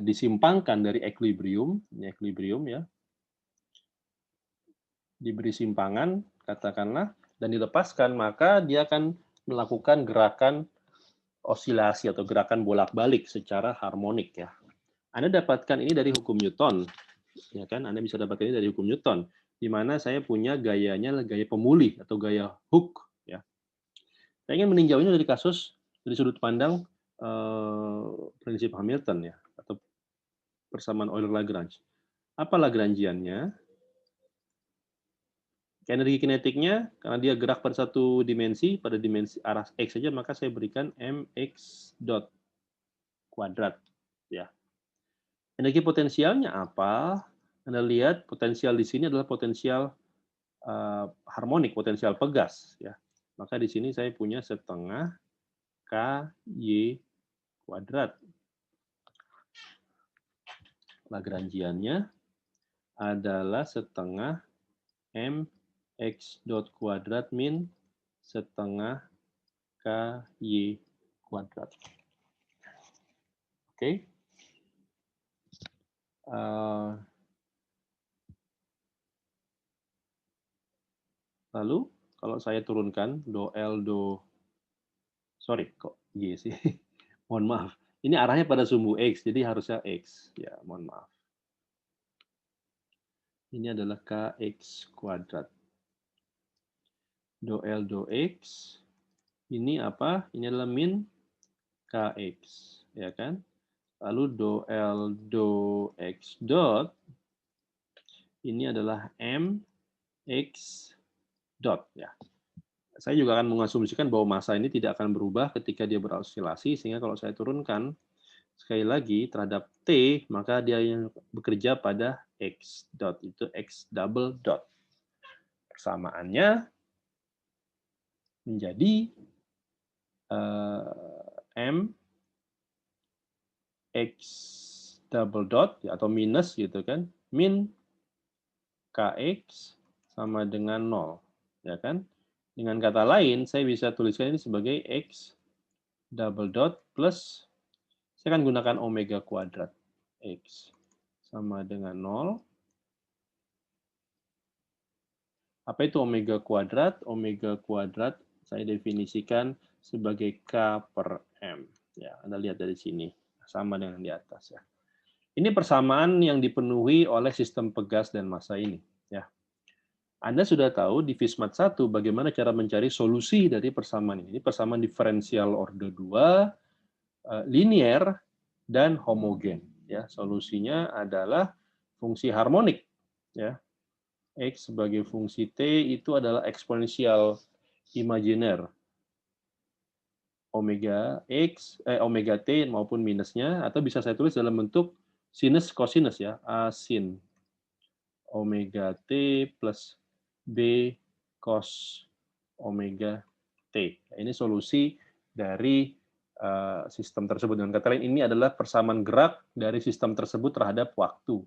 disimpangkan dari equilibrium, ini equilibrium ya, diberi simpangan katakanlah dan dilepaskan, maka dia akan melakukan gerakan osilasi atau gerakan bolak-balik secara harmonik ya. Anda dapatkan ini dari hukum Newton, ya kan? Anda bisa dapatkan ini dari hukum Newton, di mana saya punya gayanya gaya pemulih atau gaya Hooke, ya. Saya ingin meninjaunya dari kasus dari sudut pandang prinsip Hamilton ya, atau persamaan Euler-Lagrange. Apa Lagrangiannya? Energi kinetiknya, karena dia gerak pada satu dimensi, pada dimensi arah X saja, maka saya berikan mx dot kuadrat. Ya. Energi potensialnya apa? Anda lihat potensial di sini adalah potensial harmonik, potensial pegas. Ya. Maka di sini saya punya setengah KY kuadrat. Lagrangiannya adalah setengah mx dot kuadrat min setengah KY kuadrat. Oke. Lalu kalau saya turunkan do L do, sorry kok Y sih, mohon maaf. Ini arahnya pada sumbu X, jadi harusnya X. Ya, mohon maaf. Ini adalah KX kuadrat. Do L do X, ini apa? Ini adalah min KX, ya kan? Lalu do L do X dot, ini adalah MX dot, ya. Saya juga akan mengasumsikan bahwa massa ini tidak akan berubah ketika dia berosilasi, sehingga kalau saya turunkan sekali lagi terhadap T, maka dia yang bekerja pada X dot, itu X double dot. Persamaannya menjadi M X double dot atau minus gitu kan, min KX sama dengan 0, ya kan? Dengan kata lain, saya bisa tuliskan ini sebagai X double dot plus, saya akan gunakan omega kuadrat. X sama dengan 0. Apa itu omega kuadrat? Omega kuadrat saya definisikan sebagai K per M. Ya, Anda lihat dari sini. Sama dengan di atas ya. Ini persamaan yang dipenuhi oleh sistem pegas dan massa ini. Ya. Anda sudah tahu di Fismat 1 bagaimana cara mencari solusi dari persamaan ini. Persamaan diferensial order 2, linier, dan homogen. Ya, solusinya adalah fungsi harmonik. Ya, X sebagai fungsi T itu adalah eksponensial imajiner omega X, omega T maupun minusnya, atau bisa saya tulis dalam bentuk sinus kosinus ya, A sin omega T plus B cos omega T. Ini solusi dari sistem tersebut. Dengan kata lain, ini adalah persamaan gerak dari sistem tersebut terhadap waktu.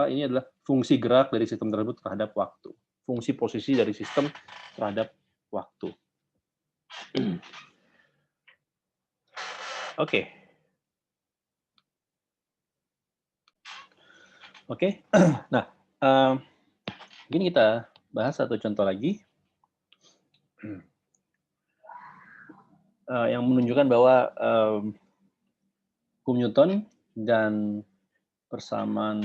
Ini adalah fungsi gerak dari sistem tersebut terhadap waktu. Fungsi posisi dari sistem terhadap waktu. Oke. Oke. Nah, mungkin kita bahas satu contoh lagi yang menunjukkan bahwa hukum Newton dan persamaan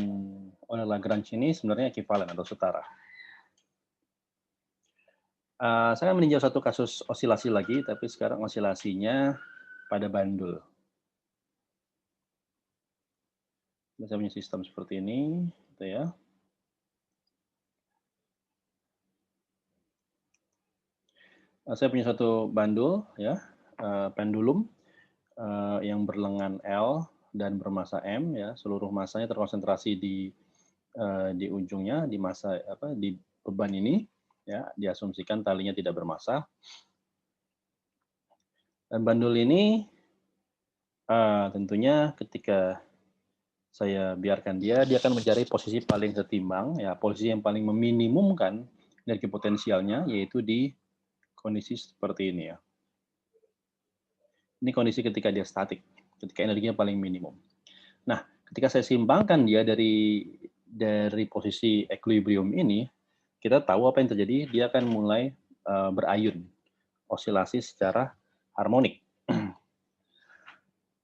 Euler-Lagrange ini sebenarnya ekivalen atau setara. Saya akan meninjau satu kasus osilasi lagi, tapi sekarang osilasinya pada bandul. Saya punya sistem seperti ini, gitu ya. Saya punya satu bandul, ya, pendulum yang berlengan L dan bermassa M, ya. Seluruh massanya terkonsentrasi di ujungnya, di massa di beban ini, ya. Diasumsikan talinya tidak bermassa. Dan bandul ini Tentunya ketika saya biarkan dia akan mencari posisi paling setimbang, ya, posisi yang paling meminimumkan energi potensialnya, yaitu di kondisi seperti ini ya. Ini kondisi ketika dia statik, ketika energinya paling minimum. Nah, ketika saya simbangkan dia dari posisi equilibrium ini, kita tahu apa yang terjadi, dia akan mulai berayun, osilasi secara harmonik.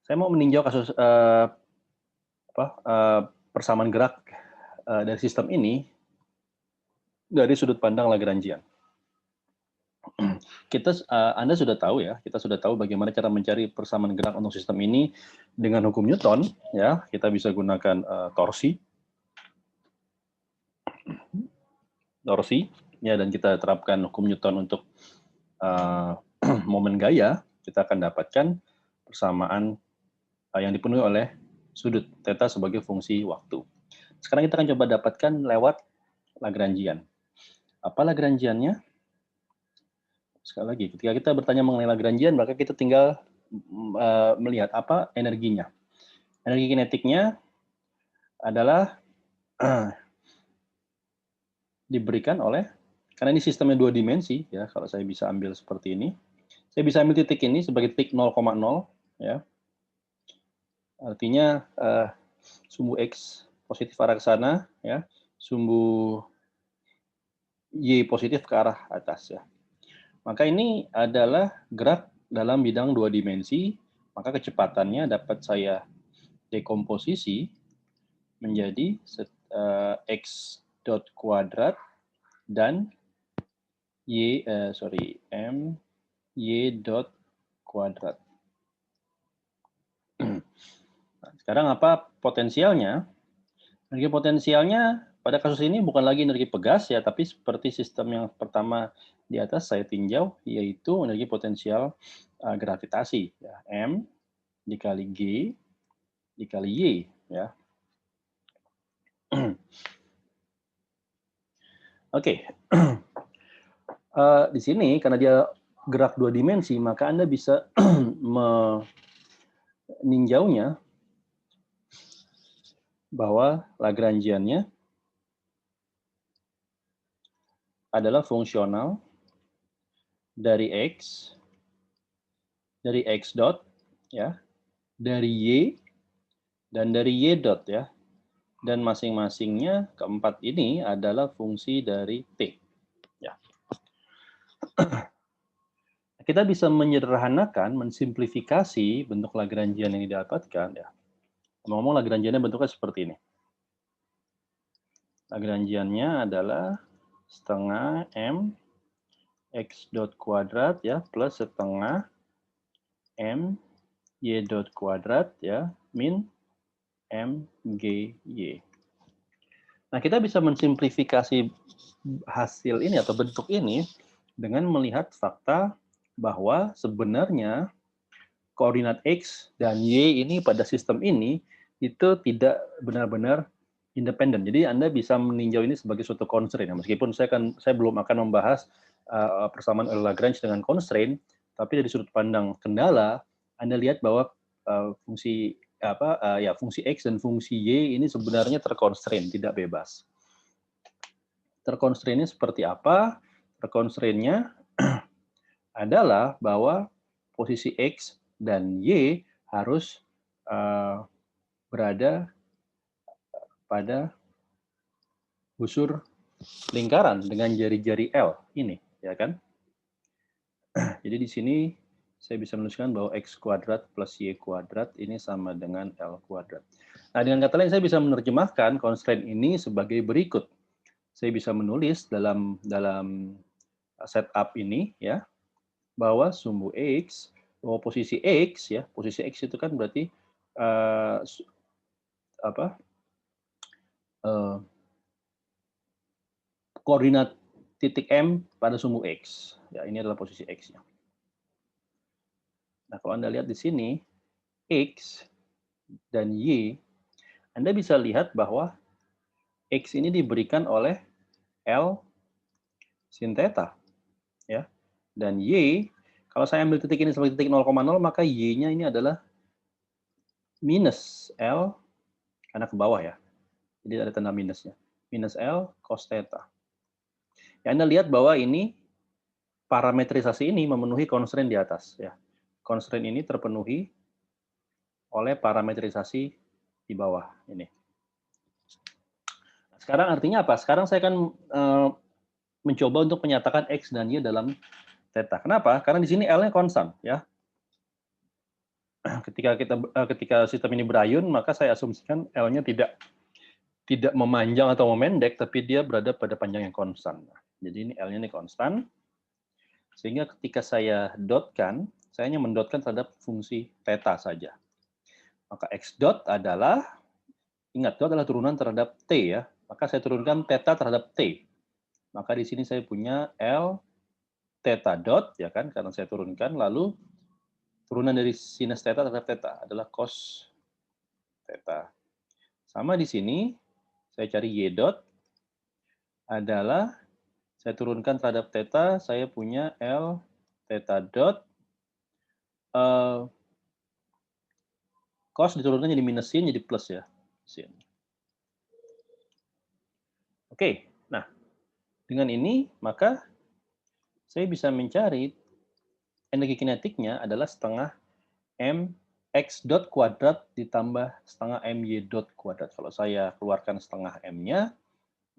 Saya mau meninjau kasus persamaan gerak dari sistem ini dari sudut pandang Lagrangian. Anda sudah tahu ya, kita sudah tahu bagaimana cara mencari persamaan gerak untuk sistem ini dengan hukum Newton, ya. Kita bisa gunakan torsi, ya, dan kita terapkan hukum Newton untuk momen gaya, kita akan dapatkan persamaan yang dipenuhi oleh sudut theta sebagai fungsi waktu. Sekarang kita akan coba dapatkan lewat Lagrangian. Apa Lagrangiannya? Sekali lagi, ketika kita bertanya mengenai Lagrangian, maka kita tinggal melihat apa energinya. Energi kinetiknya adalah diberikan oleh, karena ini sistemnya 2 dimensi, ya. Kalau saya bisa ambil seperti ini, saya bisa ambil titik ini sebagai titik 0,0, ya. Artinya sumbu X positif arah ke sana, ya. Sumbu Y positif ke arah atas, ya. Maka ini adalah gerak dalam bidang 2 dimensi, maka kecepatannya dapat saya dekomposisi menjadi X dot kuadrat dan M Y dot kuadrat. Nah, sekarang apa potensialnya? Energi potensialnya pada kasus ini bukan lagi energi pegas ya, tapi seperti sistem yang pertama di atas saya tinjau, yaitu energi potensial gravitasi, ya, M dikali G dikali Y, ya. Oke. Di sini karena dia gerak 2 dimensi, maka Anda bisa meninjaunya bahwa Lagrangiannya adalah fungsional dari X dot, ya, dari Y, dan dari Y dot, ya. Dan masing-masingnya keempat ini adalah fungsi dari T. Ya. Kita bisa menyederhanakan, mensimplifikasi bentuk Lagrangian yang didapatkan. Ya. Ngomong Lagrangiannya bentuknya seperti ini. Lagrangiannya adalah setengah M X dot kuadrat, ya, plus setengah M Y dot kuadrat, ya, min M G Y. Nah, kita bisa mensimplifikasi hasil ini atau bentuk ini dengan melihat fakta bahwa sebenarnya koordinat X dan Y ini pada sistem ini itu tidak benar-benar independen. Jadi Anda bisa meninjau ini sebagai suatu constraint. Meskipun saya belum akan membahas persamaan Lagrange dengan constraint, tapi dari sudut pandang kendala, Anda lihat bahwa fungsi X dan fungsi Y ini sebenarnya terconstraint, tidak bebas. Terconstraint-nya seperti apa? Terconstraint-nya adalah bahwa posisi X dan Y harus berada pada busur lingkaran dengan jari-jari L ini, ya kan? Jadi di sini saya bisa menuliskan bahwa X kuadrat plus Y kuadrat ini sama dengan L kuadrat. Nah, dengan kata lain saya bisa menerjemahkan constraint ini sebagai berikut. Saya bisa menulis dalam setup ini, ya, bahwa sumbu X, bahwa posisi X, ya, posisi X itu kan berarti koordinat titik M pada sumbu X. Ya, ini adalah posisi X-nya. Nah, kalau Anda lihat di sini, X dan Y, Anda bisa lihat bahwa X ini diberikan oleh L sin theta, ya. Dan Y, kalau saya ambil titik ini sebagai titik 0,0, maka Y-nya ini adalah minus L, karena ke bawah ya, jadi ada tanda minusnya, minus L cos theta. Ya, Anda lihat bahwa ini parametrisasi ini memenuhi constraint di atas. Ya. Constraint ini terpenuhi oleh parametrisasi di bawah ini. Sekarang artinya apa? Sekarang saya akan mencoba untuk menyatakan X dan Y dalam theta. Kenapa? Karena di sini L-nya konstan. Ya. Ketika sistem ini berayun, maka saya asumsikan L-nya tidak memanjang atau memendek, tapi dia berada pada panjang yang konstan. Jadi ini L-nya ini konstan. Sehingga ketika saya dotkan, saya hanya mendotkan terhadap fungsi theta saja. Maka X dot adalah, ingat, dot adalah turunan terhadap T ya. Maka saya turunkan theta terhadap T. Maka di sini saya punya L theta dot, ya kan, karena saya turunkan, lalu turunan dari sinus theta terhadap theta adalah cos theta. Sama di sini, saya cari Y dot, adalah saya turunkan terhadap theta, saya punya L theta dot, cos diturunkan jadi minus sin, jadi plus ya. Sin. Oke, nah dengan ini maka saya bisa mencari energi kinetiknya adalah setengah M X dot kuadrat ditambah setengah MY dot kuadrat. Kalau saya keluarkan setengah M-nya,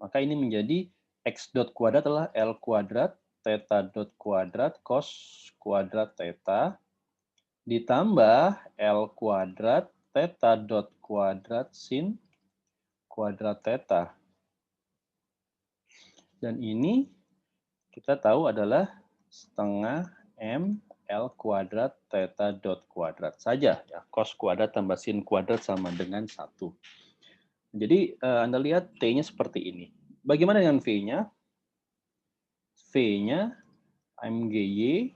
maka ini menjadi X dot kuadrat adalah L kuadrat theta dot kuadrat cos kuadrat theta ditambah L kuadrat theta dot kuadrat sin kuadrat theta. Dan ini kita tahu adalah setengah M L kuadrat theta dot kuadrat saja. Ya. Cos kuadrat tambah sin kuadrat sama dengan 1. Jadi Anda lihat T-nya seperti ini. Bagaimana dengan V-nya? V-nya MGY,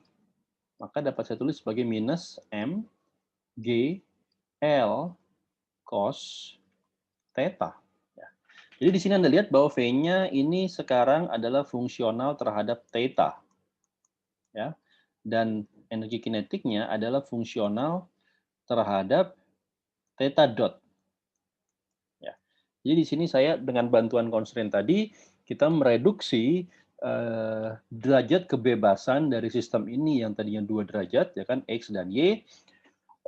maka dapat saya tulis sebagai minus M G L cos theta. Ya. Jadi di sini Anda lihat bahwa V-nya ini sekarang adalah fungsional terhadap theta. Ya. Dan energi kinetiknya adalah fungsional terhadap theta dot. Ya. Jadi di sini saya dengan bantuan constraint tadi, kita mereduksi derajat kebebasan dari sistem ini yang tadinya 2 derajat, ya kan, X dan Y,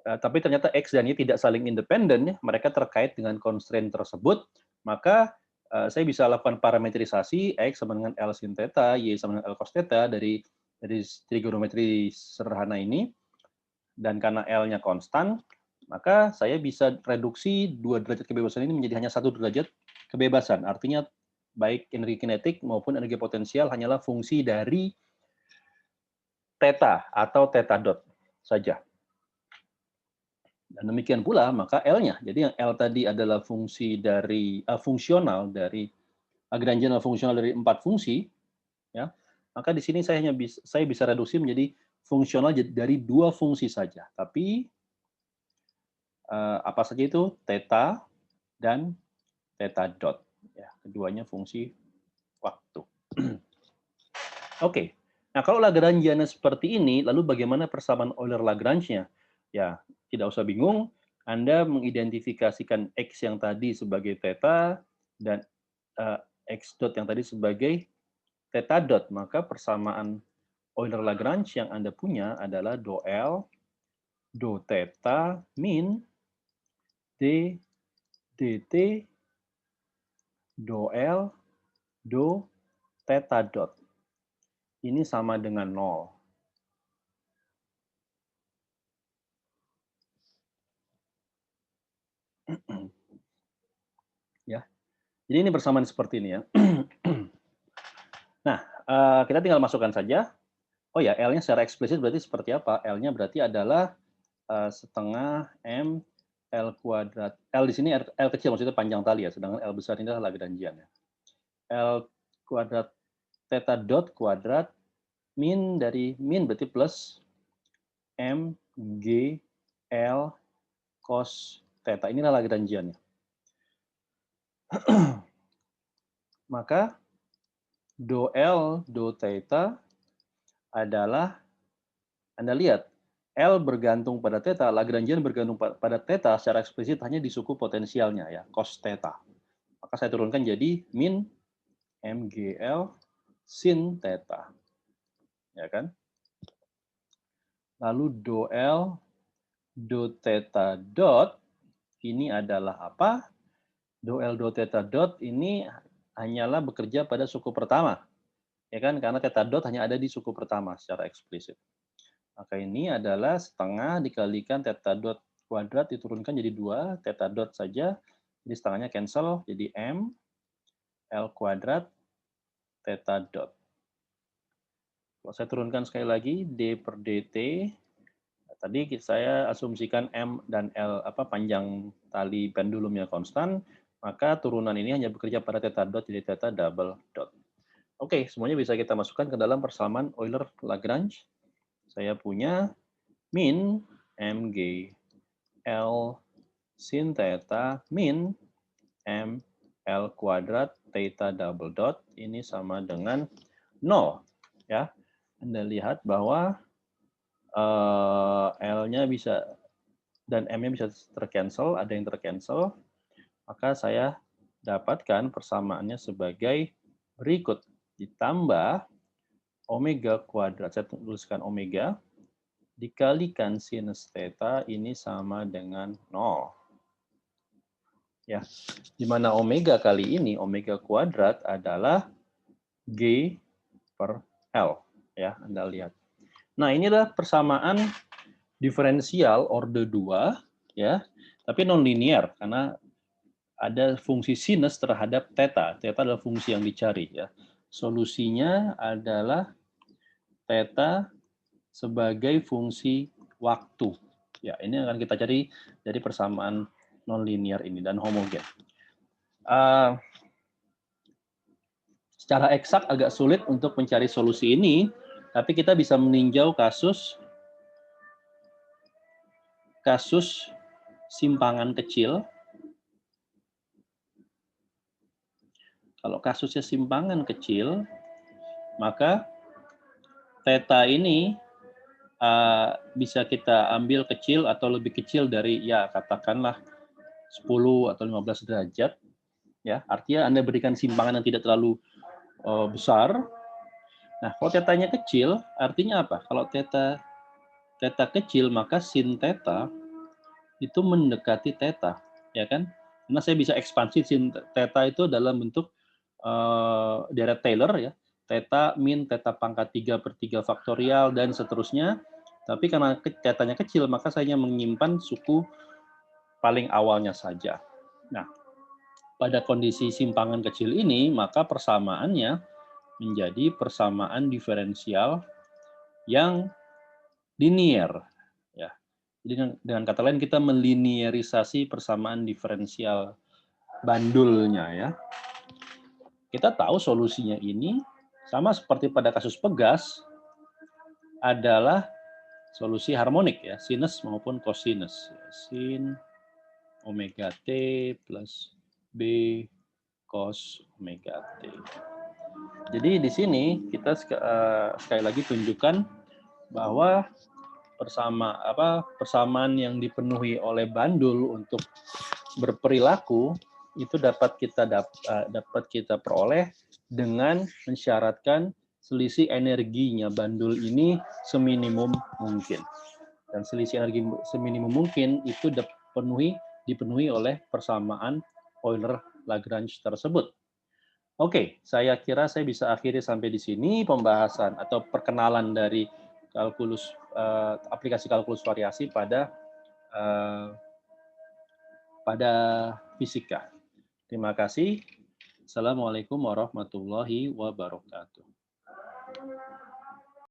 tapi ternyata X dan Y tidak saling independen, ya. Mereka terkait dengan constraint tersebut, maka saya bisa lakukan parametrisasi X sama dengan L sin theta, Y sama dengan L cos theta dari trigonometri sederhana ini, dan karena L-nya konstan, maka saya bisa reduksi 2 derajat kebebasan ini menjadi hanya 1 derajat kebebasan. Artinya baik energi kinetik maupun energi potensial hanyalah fungsi dari theta atau theta dot saja. Dan demikian pula maka L-nya. Jadi yang L tadi adalah fungsi dari fungsional dari Lagrangian fungsional dari 4 fungsi, ya. Maka di sini saya bisa reduksi menjadi fungsional dari 2 fungsi saja. Tapi apa saja itu? Theta dan theta dot. Ya, keduanya fungsi waktu. Oke. Nah, kalau Lagrangiannya seperti ini, lalu bagaimana persamaan Euler-Lagrange-nya? Ya, tidak usah bingung. Anda mengidentifikasikan X yang tadi sebagai theta dan X dot yang tadi sebagai theta dot. Maka persamaan Euler-Lagrange yang Anda punya adalah do L, do theta min D dt do L do theta dot. Ini sama dengan 0. Ya. Jadi ini persamaan seperti ini ya. Nah, kita tinggal masukkan saja. Oh ya, L-nya secara eksplisit berarti seperti apa? L-nya berarti adalah setengah M L kuadrat. L di sini L kecil maksudnya panjang tali ya, sedangkan L besar ini adalah Lagrangian ya. L kuadrat theta dot kuadrat min dari min berarti plus M G L cos theta. Inilah Lagrangiannya. Maka do L do theta adalah, Anda lihat, L bergantung pada theta, Lagrangian bergantung pada theta secara eksplisit hanya di suku potensialnya ya, cos theta. Maka saya turunkan jadi min MGL sin theta. Ya kan? Lalu do L do theta dot ini adalah apa? Do L do theta dot ini hanyalah bekerja pada suku pertama. Ya kan? Karena theta dot hanya ada di suku pertama secara eksplisit. Maka ini adalah setengah dikalikan theta dot kuadrat diturunkan jadi 2, theta dot saja. Jadi setengahnya cancel, jadi M, L kuadrat, theta dot. Kalau saya turunkan sekali lagi, D per DT, tadi saya asumsikan M dan L panjang tali pendulumnya konstan, maka turunan ini hanya bekerja pada theta dot, jadi theta double dot. Oke, semuanya bisa kita masukkan ke dalam persamaan Euler-Lagrange. Saya punya min MG L sin theta min M L kuadrat theta double dot ini sama dengan 0. Ya, Anda lihat bahwa L-nya bisa dan M-nya bisa tercancel, ada yang tercancel. Maka saya dapatkan persamaannya sebagai berikut. Ditambah omega kuadrat, saya tuliskan omega, dikalikan sinus theta ini sama dengan 0. Ya, di mana omega kali ini, omega kuadrat adalah G per L. Ya, Anda lihat. Nah, inilah persamaan diferensial orde 2, ya, tapi non-linear, karena ada fungsi sinus terhadap theta. Theta adalah fungsi yang dicari. Ya. Solusinya adalah theta sebagai fungsi waktu. Ya, ini akan kita cari dari persamaan nonlinear ini dan homogen. Secara eksak agak sulit untuk mencari solusi ini, tapi kita bisa meninjau kasus simpangan kecil. Kalau kasusnya simpangan kecil, maka theta ini bisa kita ambil kecil atau lebih kecil dari ya katakanlah 10 atau 15 derajat. Ya, artinya Anda berikan simpangan yang tidak terlalu besar. Nah, kalau tetanya kecil, artinya apa? Kalau theta kecil, maka sin theta itu mendekati theta, ya kan? Karena saya bisa ekspansi sin theta itu dalam bentuk deret Taylor ya, theta min theta pangkat 3 per 3 faktorial dan seterusnya. Tapi karena tetanya kecil, maka saya hanya menyimpan suku paling awalnya saja. Nah, pada kondisi simpangan kecil ini, maka persamaannya menjadi persamaan diferensial yang linear. Ya. Jadi dengan kata lain kita melinearisasi persamaan diferensial bandulnya ya. Kita tahu solusinya ini sama seperti pada kasus pegas adalah solusi harmonik ya, sinus maupun cosinus. Sin omega t plus b cos omega t. Jadi di sini kita sekali lagi tunjukkan bahwa persamaan yang dipenuhi oleh bandul untuk berperilaku itu dapat kita peroleh dengan mensyaratkan selisih energinya bandul ini seminimum mungkin. Dan selisih energi seminimum mungkin itu dipenuhi oleh persamaan Euler-Lagrange tersebut. Oke, saya kira saya bisa akhiri sampai di sini pembahasan atau perkenalan dari aplikasi kalkulus variasi pada fisika. Terima kasih. Assalamualaikum warahmatullahi wabarakatuh.